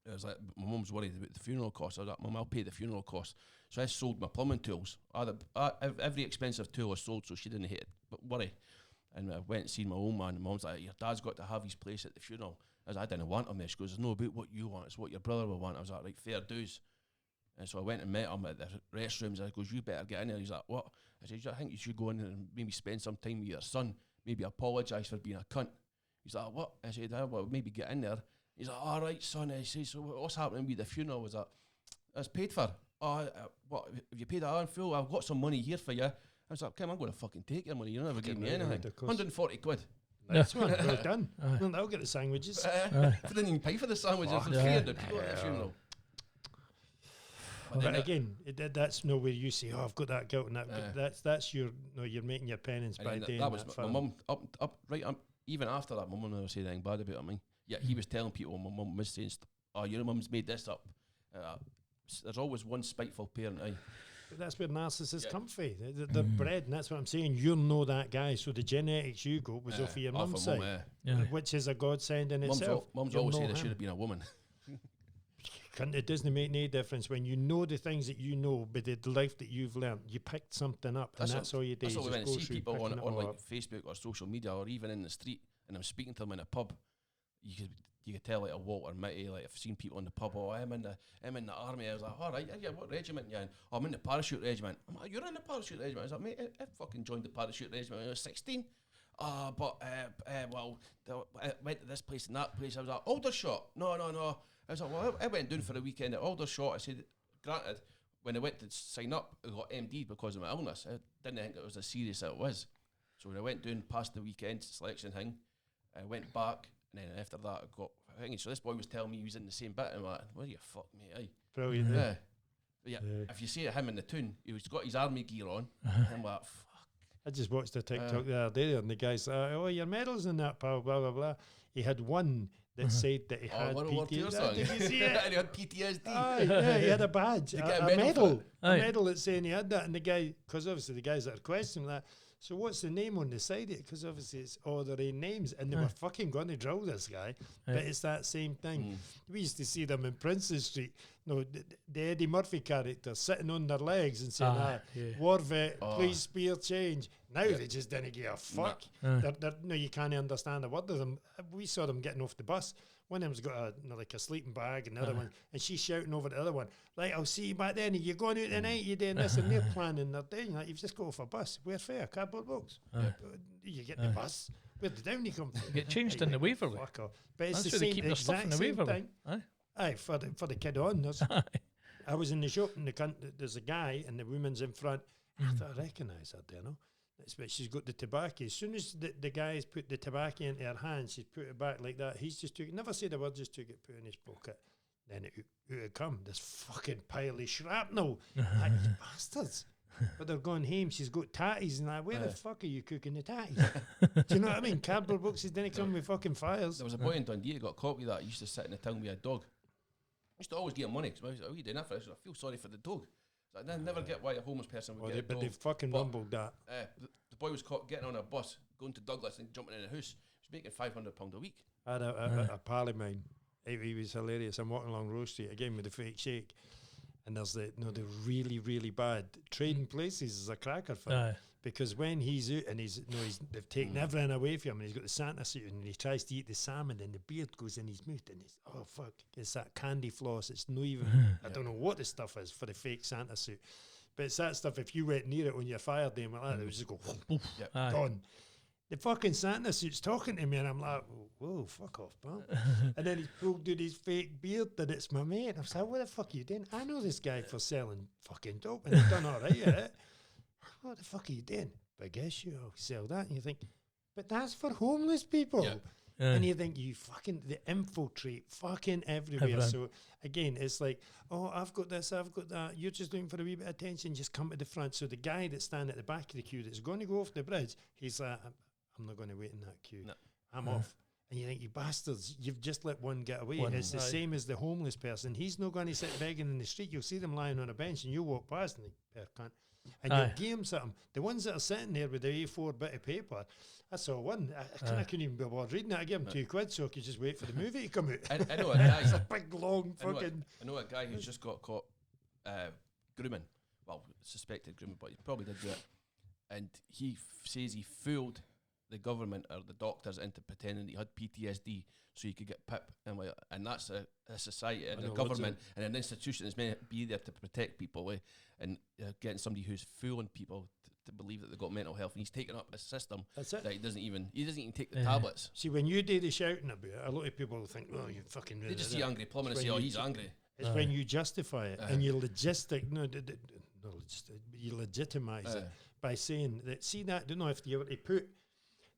it was like, my mum's worried about the funeral costs. I was like, Mum, I'll pay the funeral costs. So I sold my plumbing tools. Every expensive tool I sold, so she didn't hate it, but worry. And I went and seen my old man, and Mum's like, your dad's got to have his place at the funeral. I was like, I didn't want him there. She goes, it's not about what you want, it's what your brother will want. I was like, right, fair dues. And so I went and met him at the restrooms. I goes, you better get in there. He's like, what? I said, I think you should go in and maybe spend some time with your son, maybe apologise for being a cunt. He's like, what? I said, well, maybe get in there. He's like, all right, son. I say, so what's happening with the funeral? I was like, it's paid for. Oh, what? Have you paid that in full? I've got some money here for you. I was like, Kim, I'm going to fucking take your money. You never gave me anything. 140 quid. Nice one. Well done. Well, I'll get the sandwiches. I didn't even pay for the sandwiches. For 300 people at the funeral. But again, that's no where you say, oh, I've got that guilt and that. That's your, no, you're making your penance by doing that. Was my mum even after that, my mum never said anything bad about me. Yeah, he was telling people, my mum was saying, oh, your mum's made this up. There's always one spiteful parent. But that's where narcissists come from. They're bred, and that's what I'm saying. You know that guy, so the genetics you got was off of your mum's side, which is a godsend in itself. Mum's always said I should have been a woman. It doesn't make any difference when you know the things that you know, but the life that you've learned, you picked something up, and that's all you do. That's what when I see people on like Facebook or social media or even in the street, and I'm speaking to them in a pub, you could tell like a Walter Mitty, like I've seen people in the pub, oh, I'm in the army. I was like, all right, yeah, what regiment you in? Oh, I'm in the parachute regiment. I'm like, you're in the parachute regiment? I was like, mate, I fucking joined the parachute regiment when I was 16. Well, I went to this place and that place. I was like, Aldershot. No. I was like, well, I went down for the weekend at Aldershot. I said, granted, when I went to sign up, I got MD'd because of my illness. I didn't think it was as serious as it was. So when I went down past the weekend selection thing, I went back, and then after that, I got thinking. So this boy was telling me he was in the same bit, and I'm like, what are you, fuck me, aye? Brilliant. Yeah. If you see him in the tune, he's got his army gear on. I'm like, fuck. I just watched a TikTok the other day, and the guy's like, oh, your medals in that, pal, blah, blah, blah. He had one that said that he had PTSD. Did you see it? And he had PTSD. Yeah, he had a badge, a medal that saying he had that. And the guy, because obviously the guys that are questioning that, so what's the name on the side of it? Because obviously it's all their own names, and they were fucking going to drill this guy. But it's that same thing. We used to see them in Princes Street. No, the Eddie Murphy character sitting on their legs and saying, war vet, please spare change. Now they just didn't give a fuck. No, you can't understand a word of them. We saw them getting off the bus. One of them's got like a sleeping bag, and the other one, and she's shouting over the other one, like, I'll see you back then. You're going out tonight, you're doing this, and they're planning their day. Like, you've just got off a bus. Where fair? Cardboard box. You get the bus. Where the down you come from? Get changed in the Waverley. But it's that's the same, keep their stuff in the Waverley. Aye, for the kid on. I was in the shop, and there's a guy, and the woman's in front. I thought I recognise her, you know. But she's got the tobacco. As soon as the guy's put the tobacco into her hand, she's put it back like that. He's just took it, never said a word, just took it, put it in his pocket. Then it would come, this fucking pile of shrapnel. Like, you bastards. But they're going home, she's got tatties, and like, where the fuck are you cooking the tatties? Do you know what I mean? Cardboard boxes didn't come with fucking fires. There was a boy in Dundee that got caught with that. He used to sit in the town with a dog. I used to always give him money, because I was like, oh, you doing that for us? I feel sorry for the dog. I never get why a homeless person would get a dog. But they fucking rumbled that. The boy was caught getting on a bus, going to Douglas and jumping in a house. He was making £500 a week. I had a pal of mine. He was hilarious. I'm walking along Rose Street again with the fake shake, and there's the really, really bad trading places is a cracker for him. Because when he's out and they've taken everything away from him, and he's got the Santa suit, and he tries to eat the salmon, and the beard goes in his mouth, and he's, oh fuck, it's that candy floss. It's no even, I don't know what the stuff is for the fake Santa suit, but it's that stuff. If you went near it on your fire day like that, it would just go gone. The fucking Santa suit's talking to me, and I'm like, whoa, fuck off, pal. And then he pulled out his fake beard, and it's my mate. I was like, what the fuck are you doing? I know this guy for selling fucking dope, and he's done all right at it. What the fuck are you doing? But I guess you sell that, and you think, but that's for homeless people. And you think, you fucking, they infiltrate fucking everywhere. So again, it's like, oh, I've got this, I've got that. You're just looking for a wee bit of attention, just come to the front. So the guy that's standing at the back of the queue that's going to go off the bridge, he's like, I'm not going to wait in that queue. No. I'm off. And you think, you bastards, you've just let one get away. It's the same as the homeless person. He's not going to sit begging in the street. You'll see them lying on a bench and you walk past and they can't. And you'll give them something. The ones that are sitting there with the A4 bit of paper, I saw one. I couldn't even be bothered reading it. I gave him £2 so I could just wait for the movie to come out. I know a guy. It's a big, long fucking... I know a guy who's just got caught grooming. Well, suspected grooming, but he probably did do it. And he says he fooled the government or the doctors into pretending he had PTSD so he could get PIP. And that's a society and a government and an institution that's meant to be there to protect people, and getting somebody who's fooling people to believe that they've got mental health, and he's taking up a system that he doesn't even take the tablets. See, when you do the shouting about it, a lot of people think, oh, you fucking... They just see angry Plumber and say, oh, he's angry. It's when you justify it and you you legitimize it by saying that, see that, I don't know if you were to put,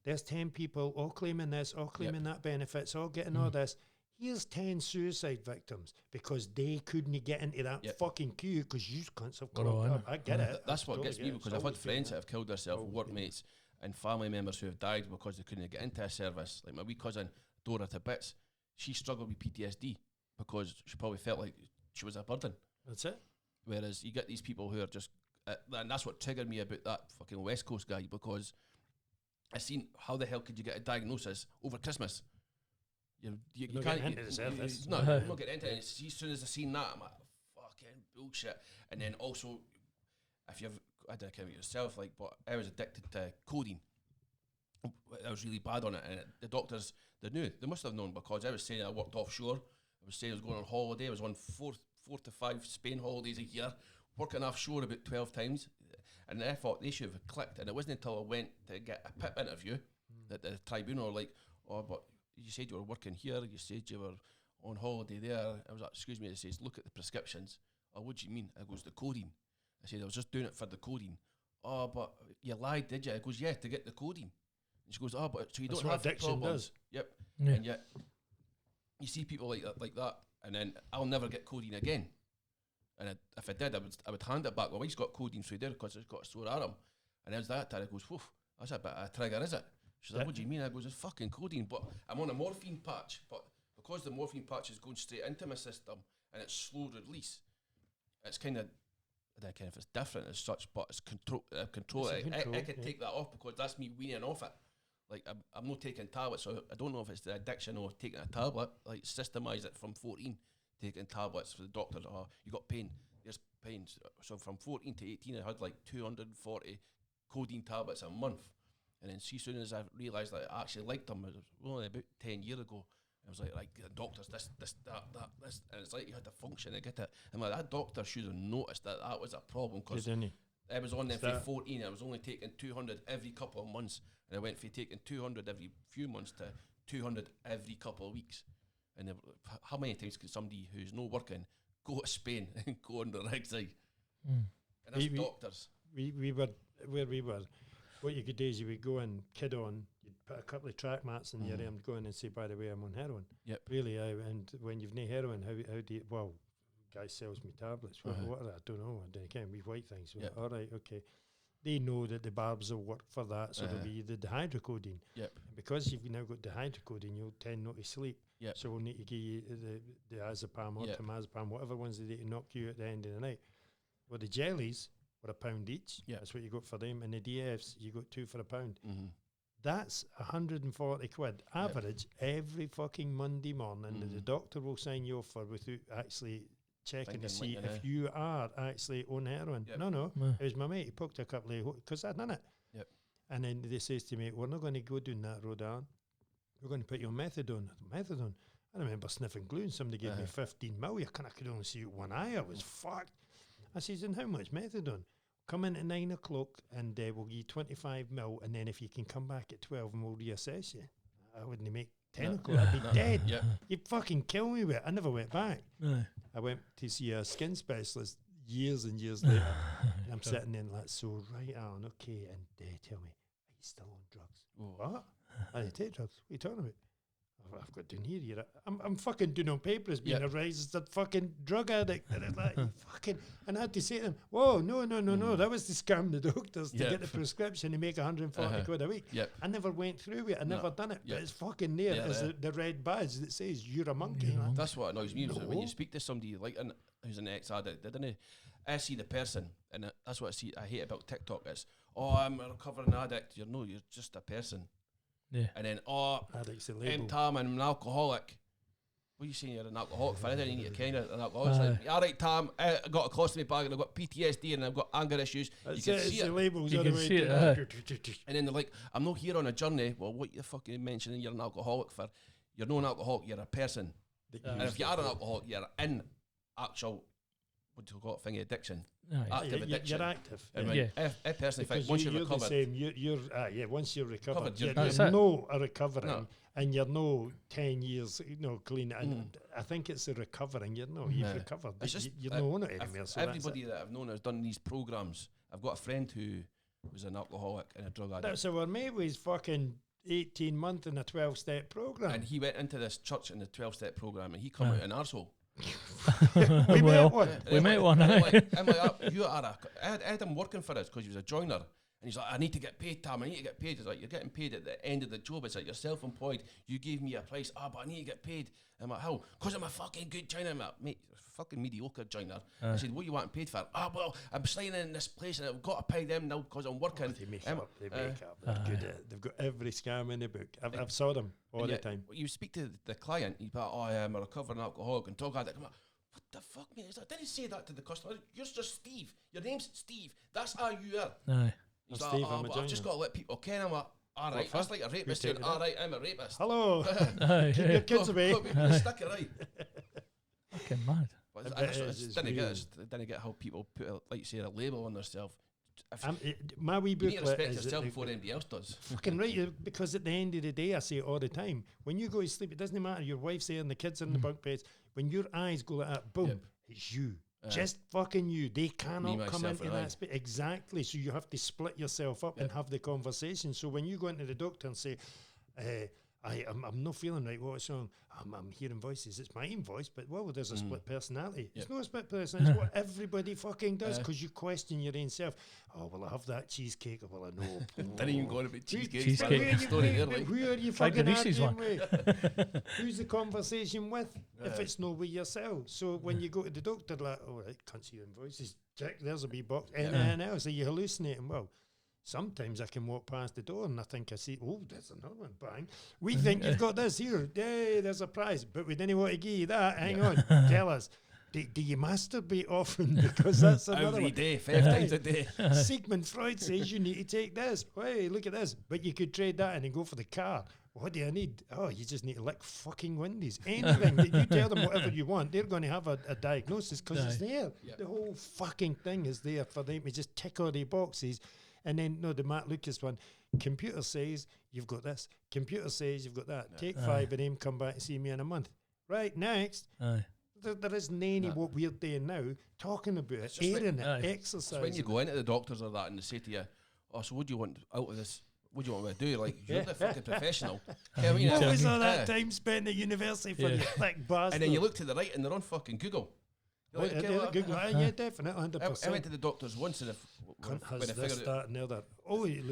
there's 10 people all claiming this, all claiming that benefits, all getting all this. Here's 10 suicide victims because they couldn't get into that fucking queue because you cunts have clogged up. I get it. That's what gets me, because I've had friends that have killed themselves, workmates and family members who have died because they couldn't get into a service. Like my wee cousin, Dora to bits, she struggled with PTSD because she probably felt like she was a burden. That's it. Whereas you get these people who are just, and that's what triggered me about that fucking West Coast guy, because I seen how the hell could you get a diagnosis over Christmas? You can't get into the service. No, I'm not getting into it. As soon as I seen that, I'm like, fucking bullshit. And then also, if you've, I don't know yourself, like, but I was addicted to codeine. I was really bad on it, and the doctors, they knew. They must have known, because I was saying I worked offshore. I was saying I was going on holiday. I was on four to 5 Spain holidays a year, working offshore about 12 times. And I thought they should have clicked. And it wasn't until I went to get a PIP interview that the tribunal were like, oh, but you said you were working here. You said you were on holiday there. I was like, excuse me. It says, look at the prescriptions. Oh, what do you mean? I goes, the codeine. I said, I was just doing it for the codeine. Oh, but you lied, did you? I goes, yeah, to get the codeine. And she goes, oh, but so you don't have addiction problems. Does. Yep. Yeah. And yet you see people like that, and then I'll never get codeine again. And if I did, I would hand it back. Well, he's got codeine through there because it's got a sore arm. And as that time, I goes, woof, that's a bit of a trigger, is it? She's like, what do you mean? I goes, it's fucking codeine. But I'm on a morphine patch. But because the morphine patch is going straight into my system and it's slow release, it's kind of, I don't know if it's different as such, but it's control. I can take that off because that's me weaning off it. Like, I'm not taking tablets, so I don't know if it's the addiction or taking a tablet. Like, systemize it from 14, taking tablets for the doctor. Oh, you got pain. There's pain. So from 14 to 18, I had like 240 codeine tablets a month. And then as soon as I realised that I actually liked them, it was only about 10 years ago. I was like doctors, this, and it's like you had to function to get it. And like, that doctor should have noticed that was a problem, because I was on them for 14. I was only taking 200 every couple of months, and I went from taking 200 every few months to 200 every couple of weeks. And how many times could somebody who's not working go to Spain and go on the rigs? And that's doctors. We were where we were. What you could do is you would go and kid on, you'd put a couple of track mats in your arm, go in and say, by the way, I'm on heroin. Yep. Really, and when you've no heroin, how do you, well, guy sells me tablets. What are they? I don't know. I don't care. We white things. Yep. All right, okay. They know that the barbs will work for that, so there'll be the dihydrocodeine. Yep. And because you've now got dihydrocodeine, you'll tend not to sleep. Yep. So we'll need to give you the azepam or temazepam, whatever ones they knock you at the end of the night. Well, the jellies were £1 each. Yep. That's what you got for them. And the DFs, you got 2 for £1. Mm-hmm. That's 140 quid average every fucking Monday morning. Mm-hmm. The doctor will sign you off for without actually checking to see if you are actually on heroin. Yep. No. It was my mate. He poked a couple of, because I'd done it. Yep. And then they says to me, we're not going to go down that road, Alan. We're going to put you on methadone. Methadone? I remember sniffing glue and somebody gave me 15 mil. I could only see one eye. I was fucked. I says, and how much methadone? Come in at 9 o'clock and we'll give you 25 mil, and then if you can come back at 12 and we'll reassess you. I wouldn't make 10 o'clock. I'd be dead. Yep. You'd fucking kill me with it. I never went back. I went to see a skin specialist years and years later. And I'm sitting there like, so right on, okay, and they tell me, are you still on drugs? What? I didn't take drugs. What are you talking about? I've got down here. I'm fucking doing on paper as being a registered fucking drug addict. And it's like, fucking, and I had to say to them, whoa, no. That was to scam the doctors to get the prescription to make 140 quid a week. I never went through it. I never done it. But it's fucking there as the red badge that says you're a monkey. That's what annoys me. When you speak to somebody like who's an ex-addict, I see the person, and that's what I hate about TikTok is, I'm a recovering addict. You're just a person. Yeah. And then, Tam, I'm an alcoholic. What are you saying? You're an alcoholic for? I didn't need to kind of an alcoholic. Like, all right, Tam, I got a colostomy bag and I've got PTSD and I've got anger issues. You can see it. Labels you can see it. And then they're like, I'm not here on a journey. Well, what you fucking mentioning you're an alcoholic for? You're not an alcoholic, you're a person. And if you are an alcoholic, you're in actual, what do you call it, thing, addiction. Active addiction. You're active. I personally think once you're recovered, once you're recovered, you're a recovering, and you're no 10 years, clean. And I think it's a recovering. You've recovered. You're not on it anymore. So everybody that I've known has done these programs. I've got a friend who was an alcoholic and a drug addict. So our mate was fucking 18 months in a 12-step program, and he went into this church in the 12-step program, and he come out an arsehole. we met one. I'm like, I had him working for us because he was a joiner, and he's like, I need to get paid, Tam. I need to get paid. He's like, you're getting paid at the end of the job. It's like you're self-employed. You gave me a price. But I need to get paid. I'm like, how? Because I'm a fucking good joiner. I'm like, mate, fucking mediocre joiner. I said, what you want paid for? Well, I'm signing in this place and I've got to pay them now because I'm working. They make up. They're good at it. They've got every scam in the book. I've saw them all the time. You speak to the client, he's like, I'm a recovering alcoholic and drug addict. I'm like, what the fuck, mate? I didn't say that to the customer. You're just Steve. Your name's Steve. That's how you are. He's like, Steve, I've just got to let people ken. I'm like, all right, that's like a rapist saying, all right, I'm a rapist. Hello. Keep your kids away. Stick it right. Fucking mad. I didn't get how people put, like you say, a label on themselves. My wee booklet, you need to respect yourself before anybody else does. Fucking right, because at the end of the day, I say it all the time, when you go to sleep, it doesn't matter, your wife's there and the kids are in the bunk beds, when your eyes go like that, boom, it's you. Just fucking you. They cannot come into that space. Exactly. So you have to split yourself up and have the conversation. So when you go into the doctor and say, I'm not feeling right, what's wrong? I'm hearing voices. It's my own voice, but there's a split personality. It's not a split personality. It's what everybody fucking does because you question your own self. Oh, will I have that cheesecake or will I know? Didn't even go on about cheesecake. Who are you fucking arguing with? Who's the conversation with if it's not with yourself? So when you go to the doctor, like, all right, can't see your voices. Check, there's a wee box. Anything else? Are you hallucinating? Well, sometimes I can walk past the door and I think I see, there's another one, bang. We think you've got this here. Hey, there's a prize. But we didn't want to give you that. Hang on. Tell us. Do you masturbate often? Because that's another every one. day, 5 times a day. Sigmund Freud says you need to take this. Hey, look at this. But you could trade that in and go for the car. What do I need? Oh, you just need to lick fucking windies. Anything. You tell them whatever you want, they're going to have a diagnosis because it's there. Yep. The whole fucking thing is there for them to just tick all the boxes. And then, the Matt Lucas one, computer says you've got this. Computer says you've got that. Yeah. Take 5 of them, come back and see me in a month. Right, next. There isn't any what we're doing now, talking about it, airing it, exercising. When you go into the doctors or that and they say to you, so what do you want out of this? What do you want me to do? Like, you're the fucking professional. What was all that time spent at university for you thick bastard? And then you look to the right and they're on fucking Google. Like, Google, yeah, definitely, 100%. I went to the doctors once and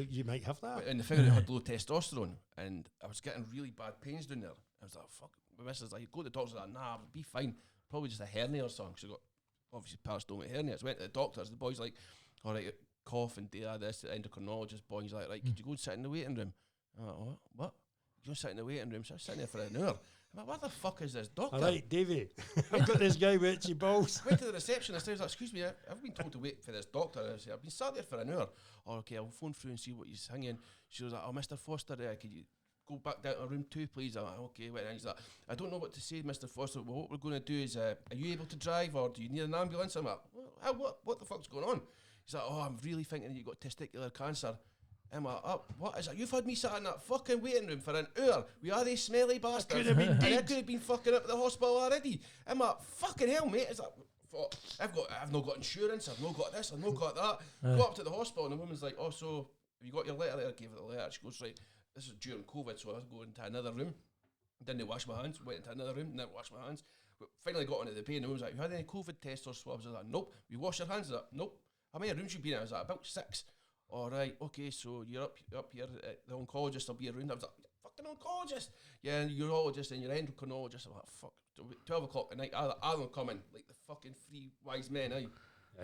you might have that. And they figured out I had low testosterone and I was getting really bad pains down there. I was like, fuck. My missus like, go to the doctor. Like, nah, I'll be fine. Probably just a hernia or something. She got obviously peristomal hernia. So I went to the doctors. The boy's like, all right, cough and do this. The endocrinologist boy's like, right, could you go and sit in the waiting room? I'm like, what? You go sit in the waiting room. So I was sitting there for an hour. I'm like, what the fuck is this doctor? All right, Davey, I've got this guy with itchy balls. Went to the receptionist. I was like, excuse me, I've been told to wait for this doctor. I said, I've been sat there for an hour. Oh, okay, I'll phone through and see what he's hanging. She was like, oh, Mr. Foster, could you go back down to room 2, please? I'm like, okay, wait. And he's like, I don't know what to say, Mr. Foster. Well, what we're going to do is, are you able to drive or do you need an ambulance? I'm like, what the fuck's going on? He's like, I'm really thinking that you've got testicular cancer. I'm like, what is it? You've had me sat in that fucking waiting room for an hour. We are these smelly bastards. I could have been fucking up at the hospital already. I'm like, fucking hell, mate. It's like, I've not got insurance. I've not got this. I've not got that. Go up to the hospital and the woman's like, so have you got your letter there? I gave her the letter. She goes, right, this is during COVID, so I have to go into another room. Didn't wash my hands. Went into another room. Didn't wash my hands. But finally got onto the bay, and the woman was like, "You had any COVID tests or swabs?" I was like, "Nope." "You wash your hands?" I was like, "Nope." "How many rooms you been in?" I was like, "About 6. "All right, okay, so you're up here. The oncologist will be around." I was like, "Fucking oncologist?" "Yeah, and urologist and your endocrinologist." I'm like, "Fuck, 12 o'clock at night. I don't come in like the fucking 3 wise men, eh?"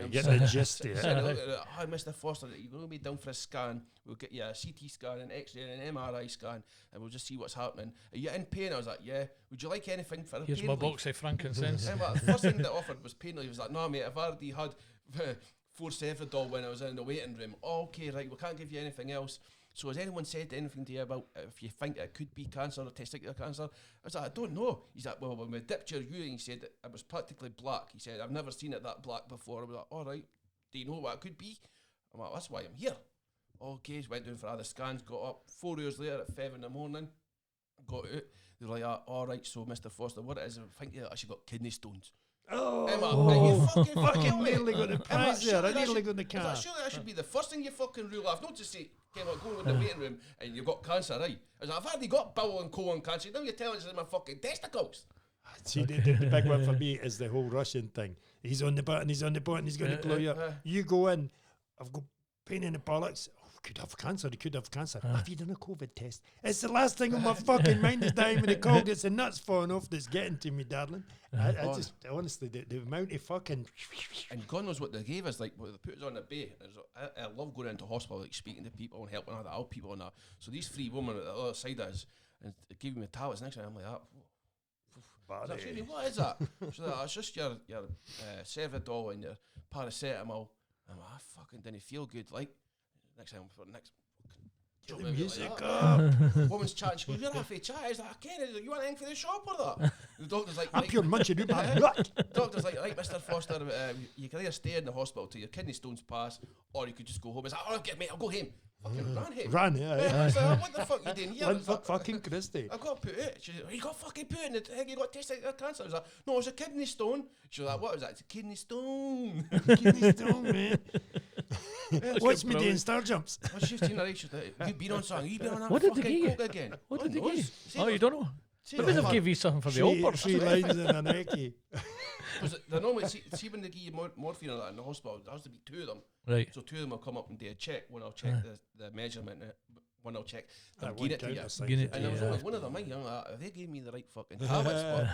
You get the gist of Saying, it. "Hi, Mr. Foster, you're going to be down for a scan. We'll get you a CT scan, an X-ray, and an MRI scan, and we'll just see what's happening. Are you in pain?" I was like, "Yeah." "Would you like anything for a Here's pain my relief?" box of frankincense. And the first thing they offered was pain relief. He was like, "No, mate, I've already had 4 Cefridol when I was in the waiting room." "Oh, okay, right, we can't give you anything else." "So has anyone said anything to you about if you think it could be cancer or testicular cancer?" I was like, "I don't know." He's like, "Well, when we dipped your urine," he said, "it was practically black." He said, "I've never seen it that black before." I was like, "All right, do you know what it could be?" I'm like, "That's why I'm here." Okay, went down for other scans, got up 4 hours later at 5 in the morning, got out. They were like, "All right, so Mr. Foster, what it is, I think you actually got kidney stones." You fucking nearly got the prize there. I nearly got the I was like, car. surely that should be the first thing you fucking rule off. Not to say, go in the waiting room and you've got cancer, right? I was like, "I've already got bowel and colon cancer. Now you're telling us it's in my fucking testicles." See, the big one for me is the whole Russian thing. He's on the button, he's going to blow you up. You go in, "I've got pain in the bollocks." "Oh, could have cancer, he could have cancer." "Have you done a COVID test?" It's the last thing on my fucking mind is time when the call gets the nuts falling off that's getting to me, darling. I just, honestly, the amount of fucking... And God knows what they gave us, like, well, they put us on the bay. I love going into hospital, like, speaking to people and helping other old people and that. So these 3 women at the other side of us, and they gave me tablets next time, I'm like, "What is that?" She's like, "It's just your Cefridol and your paracetamol." I'm like, "I fucking didn't feel good." Like, next time for the next Get the music up. Woman's chatting, she goes, "You're half a chat." I was like, "I can't, you want anything for the shop or that?" The doctor's like, Up your munching out my nut. Doctor's like, "Right, Mr. Foster, you can either stay in the hospital till your kidney stones pass, or you could just go home." He's like, "Oh, I'll go home." Fucking ran home. Ran, yeah. I was like, "What the fuck you doing here?" Fucking Christy. "I got put out." She's like, "You got fucking put in the thing, you got testicular cancer." I was like, "No, it's a kidney stone." She was like, "What was that?" "It's a kidney stone." Kidney stone, man. Watch me doing star jumps. Well, she's seen her age, she's like, "You've been on something, you've been on that What did they fucking give you? coke again." What did they knows? give you? See, Oh, you don't know? They must have give you something for the old 3 lines in an ecky. They normally see when they give you morphine or that in the hospital, there has to be 2 of them. Right. So 2 of them will come up and do a check. One will check the measurement, one will check them One gain it to you. Gain it to And there was you, only one of them, I'm like, if they gave me the right fucking tablets, but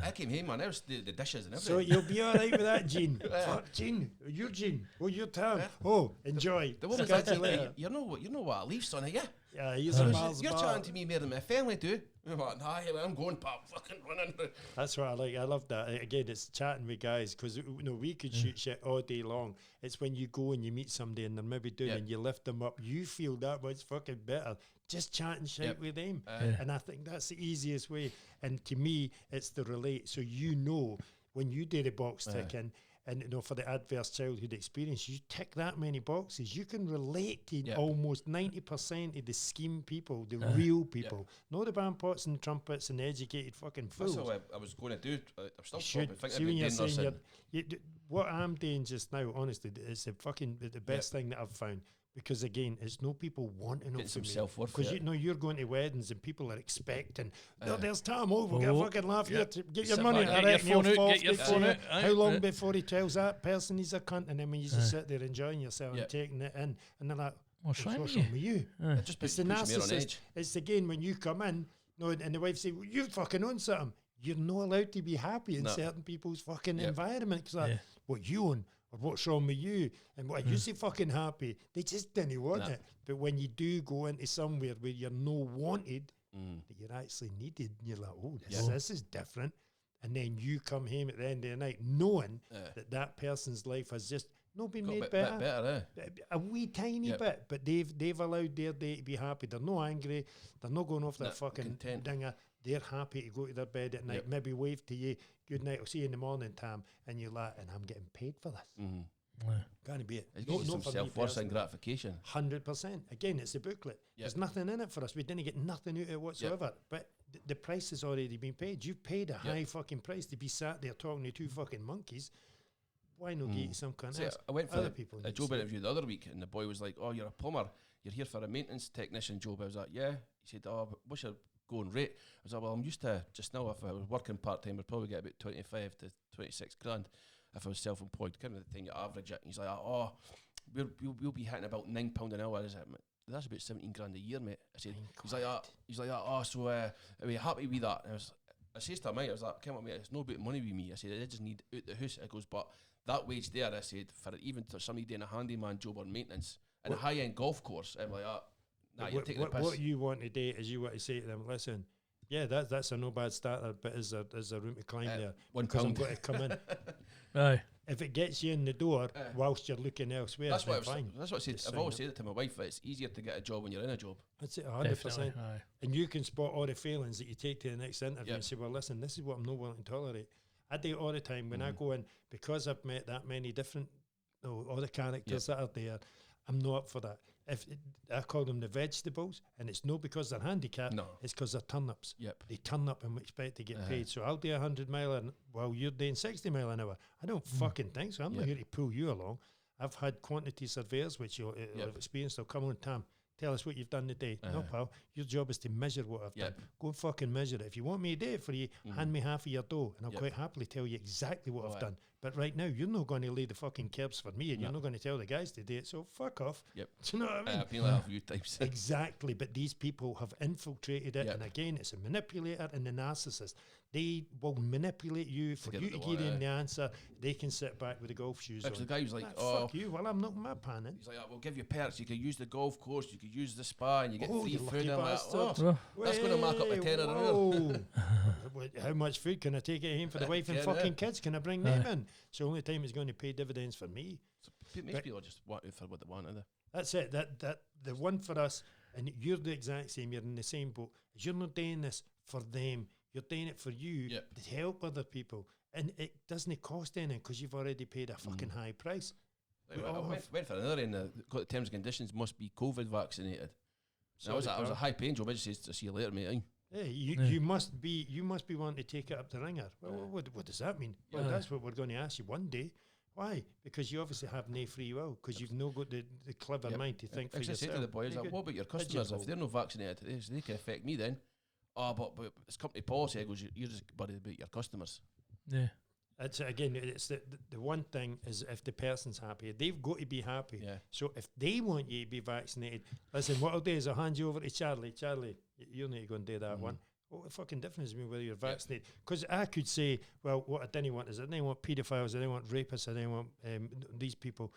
I came home, man, I was the dishes and So everything. you'll be all right with that, Gene. Fuck, Gene. Your Gene. Oh, your time. Oh, enjoy. The woman's Catch like, you later. you know what I leave, son, are you? Yeah, he's a miles You're bar. chatting to me more than my family do. I'm like, "Nah, I'm going, pal, fucking running." That's what I like. I love that. Again, it's chatting with guys because we could shoot shit all day long. It's when you go and you meet somebody and they're maybe doing and you lift them up. You feel that much fucking better just chatting shit with them. And I think that's the easiest way. And to me, it's the relate. So you know when you do the box ticking. And for the adverse childhood experience, you tick that many boxes. You can relate to almost 90% of the scheme people, the real people, not the bandpots and trumpets and educated fucking fools. That's what I was going to do. I'm still Should thinking see when you're about saying nursing. what I'm doing just now, honestly, is the best thing that I've found. Because again, it's no people wanting Get it some from me. self-worth. Because you're going to weddings and people are expecting. There's Tom over. Get a fucking laugh here. Get your Sit money. back, Get your phone out. get your phone out. How long before he tells that person he's a cunt, and then when you just sit there enjoying yourself and taking it in, and they're like, What's wrong "What's with wrong with you?" It just It's puts the me more on narcissist. edge. It's again when you come in, and the wife say, "Well, you fucking own something." You're not allowed to be happy in certain people's fucking environment because like, what you own or what's wrong with you and what you say fucking happy. They just didn't want it. But when you do go into somewhere where you're no wanted, that you're actually needed, and you're like, "Oh, this is different." And then you come home at the end of the night knowing that person's life has just not been made better. A wee tiny bit, but they've allowed their day to be happy. They're not angry. They're not going off their fucking content. dinger. They're happy to go to their bed at night, maybe wave to you, "Good night, I'll see you in the morning, Tam," and you're like, "And I'm getting paid for this." Can't be it. It gives you some for me self-worth personally. and gratification. 100%. Again, it's a booklet. There's nothing in it for us. We didn't get nothing out of it whatsoever. But the price has already been paid. You've paid a high fucking price to be sat there talking to 2 fucking monkeys. Why not get you some kind of I went for other people a need job to- interview the other week, and the boy was like, "Oh, you're a plumber. You're here for a maintenance technician job." I was like, "Yeah." He said, "Oh, what's your going rate. I was like, well, I'm used to just now. If I was working part time, I'd probably get about 25 to 26 grand. If I was self-employed, kind of the thing you average it. And he's like, oh, we'll be hitting about £9 an hour. I said, that's about 17 grand a year, mate. I said, he's like, oh, so are we happy with that? And I says to him, I was like, come on, mate, it's no about money with me. I said, I just need out the house. I goes, but that wage there, I said, for even to somebody doing a handyman job or maintenance in a high-end golf course, I'm like, nah, you're taking the piss. What you want to do is you want to say to them, listen, yeah, that's a no bad starter, but is there room to climb there? Because I'm going to come in. Aye. If it gets you in the door whilst you're looking elsewhere, that's what fine. That's what I said. I've always said it to my wife. It's easier to get a job when you're in a job. That's it, 100%. Aye. And you can spot all the failings that you take to the next interview and say, well, listen, this is what I'm not willing to tolerate. I do it all the time when I go in, because I've met that many different, all the characters that are there, I'm not up for that. I call them the vegetables, and it's not because they're handicapped, it's because they're turnips. Yep. They turn up and we expect to get paid. So I'll do 100 mile while you're doing 60 mile an hour. I don't fucking think so. I'm not here to pull you along. I've had quantity surveyors, which you'll have experienced. They'll come on, Tam, tell us what you've done today. No, pal, your job is to measure what I've done. Go and fucking measure it. If you want me to do it for you, hand me half of your dough, and I'll quite happily tell you exactly what I've done. But right now, you're not going to lay the fucking curbs for me, and you're not going to tell the guys to do it, so fuck off. Yep. Do you know what I mean? I've been like that a few times. Exactly, but these people have infiltrated it, and again, it's a manipulator and the narcissist. They will manipulate you for you to give them the answer. They can sit back with the golf shoes on. The guy was like, fuck you, well, I'm not my pan in. He's like, we'll give you perks. You can use the golf course, you can use the spa, and you get free food. I'm like, that's going to mark up the tenner an hour. How much food can I take it home for the wife and fucking kids? Can I bring them in? It's the only time it's going to pay dividends for me. So most people just want it for what they want, are they? That's it. That the one for us, and you're the exact same. You're in the same boat. You're not doing this for them. You're doing it for you to help other people, and it doesn't cost anything because you've already paid a fucking high price. I went for another end. Got the terms and conditions. Must be COVID vaccinated. So I was a high paying job. I just said, "I'll see you later, mate." Yeah, you must be wanting to take it up the ringer. Well, what does that mean? Well, that's what we're going to ask you one day. Why? Because you obviously have no free will, because you've no got the clever mind to think for yourself. I said to the boys, what about your customers? If they're not vaccinated, they can affect me then. But it's company policy. I goes, you're just worried about your customers. Yeah. It's the one thing is, if the person's happy, they've got to be happy. Yeah. So if they want you to be vaccinated, listen, what I'll do is I'll hand you over to Charlie. Charlie, you need to go and do that one. What the fucking difference is whether you're vaccinated? Because I could say, well, what I didn't want is I didn't want paedophiles, I didn't want rapists, I didn't want these people.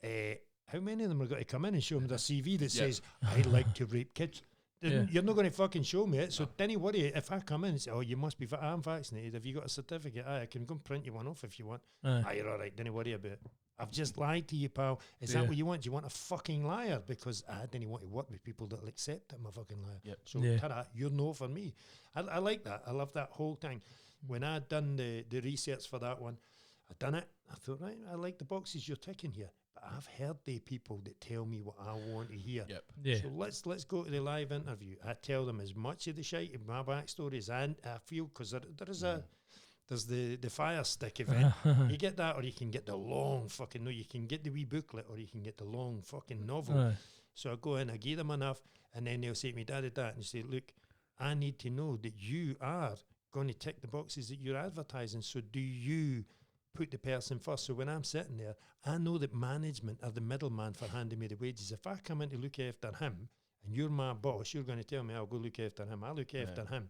How many of them are going to come in and show them their CV that says, I like to rape kids? You're not going to fucking show me it, so don't worry. If I come in and say, oh, you must be, I'm vaccinated, have you got a certificate? I can go and print you one off if you want. You're all right, don't worry about it. I've just lied to you, pal. Is that what you want? Do you want a fucking liar? Because I didn't want to work with people that will accept that I'm a fucking liar. So, ta-da, you're no for me. I like that. I love that whole thing. When I done the research for that one, I done it. I thought, right, I like the boxes you're ticking here. I've heard the people that tell me what I want to hear. So let's go to the live interview. I tell them as much of the shite in my backstory as I feel, because there's the fire stick event. You get that, or you can get the long fucking you can get the wee booklet, or you can get the long fucking novel. So I go in, I give them enough, and then they'll say to me, Daddy, and you say, look, I need to know that you are going to tick the boxes that you're advertising. So do you put the person first? So when I'm sitting there, I know that management are the middleman for handing me the wages. If I come in to look after him, and you're my boss, you're going to tell me I'll go look after him. I'll look after him.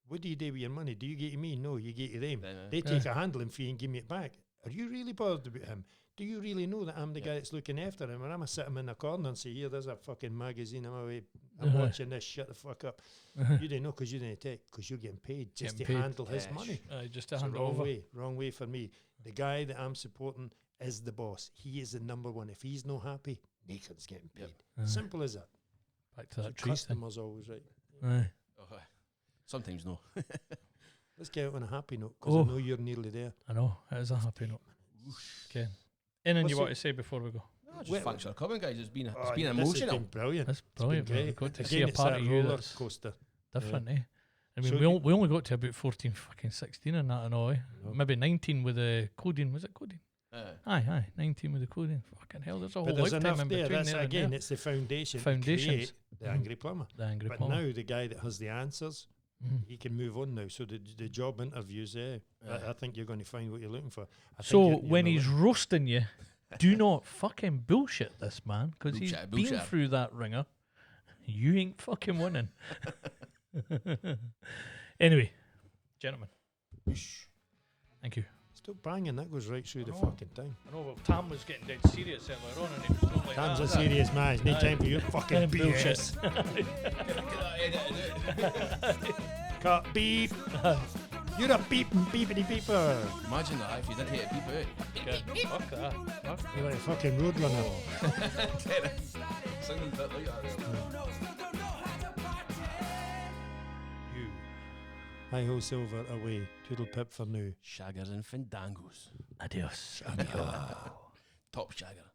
What do you do with your money? Do you get to me? No, you get to them. They take a handling fee and give me it back. Are you really bothered about him? Do you really know that I'm the guy that's looking after him? And I'm going to sit him in the corner and say, here, there's a fucking magazine. I'm watching this. Shut the fuck up. You didn't know because you didn't take, because you're getting paid just to handle his money. Just to handle over. Wrong way for me. The guy that I'm supporting is the boss. He is the number one. If he's not happy, Nathan's getting paid. Simple as that. Back to that customer's always right. Sometimes no. Let's get out on a happy note, because I know you're nearly there. I know, it is a happy note. Okay. Anything you want to say before we go? No, just thanks for coming, guys. It's been emotional. This has been brilliant. It's brilliant. We've got to see a part of you that's coaster. Different, I mean, so we only got to about 14, fucking 16 and that and all, Maybe 19 with the codeine. Was it codeine? Aye, 19 with the codeine. Fucking hell, there's a whole lifetime in between there. Again, it's the foundations. the angry plumber. The angry But plumber. now the guy that has the answers, he can move on now. So the job interviews, I think you're going to find what you're looking for. So when he's roasting you, do not fucking bullshit this man, because he's been through that ringer. You ain't fucking winning. Anyway, gentlemen, thank you. Stop banging, that goes right through the fucking thing. I know, well, Tam was getting dead serious earlier on, and he was going like Tam's that. a serious man. It's no time for your fucking BS. Cut, beep. You're a beepity beeper. Imagine that if you did hit a beep out. Fuck that. You're like a fucking roadrunner. Singing a bit like that. You. Hi ho, Silver, away. Toodle pip for now. Shaggers and fandangos. Adios. Top shagger.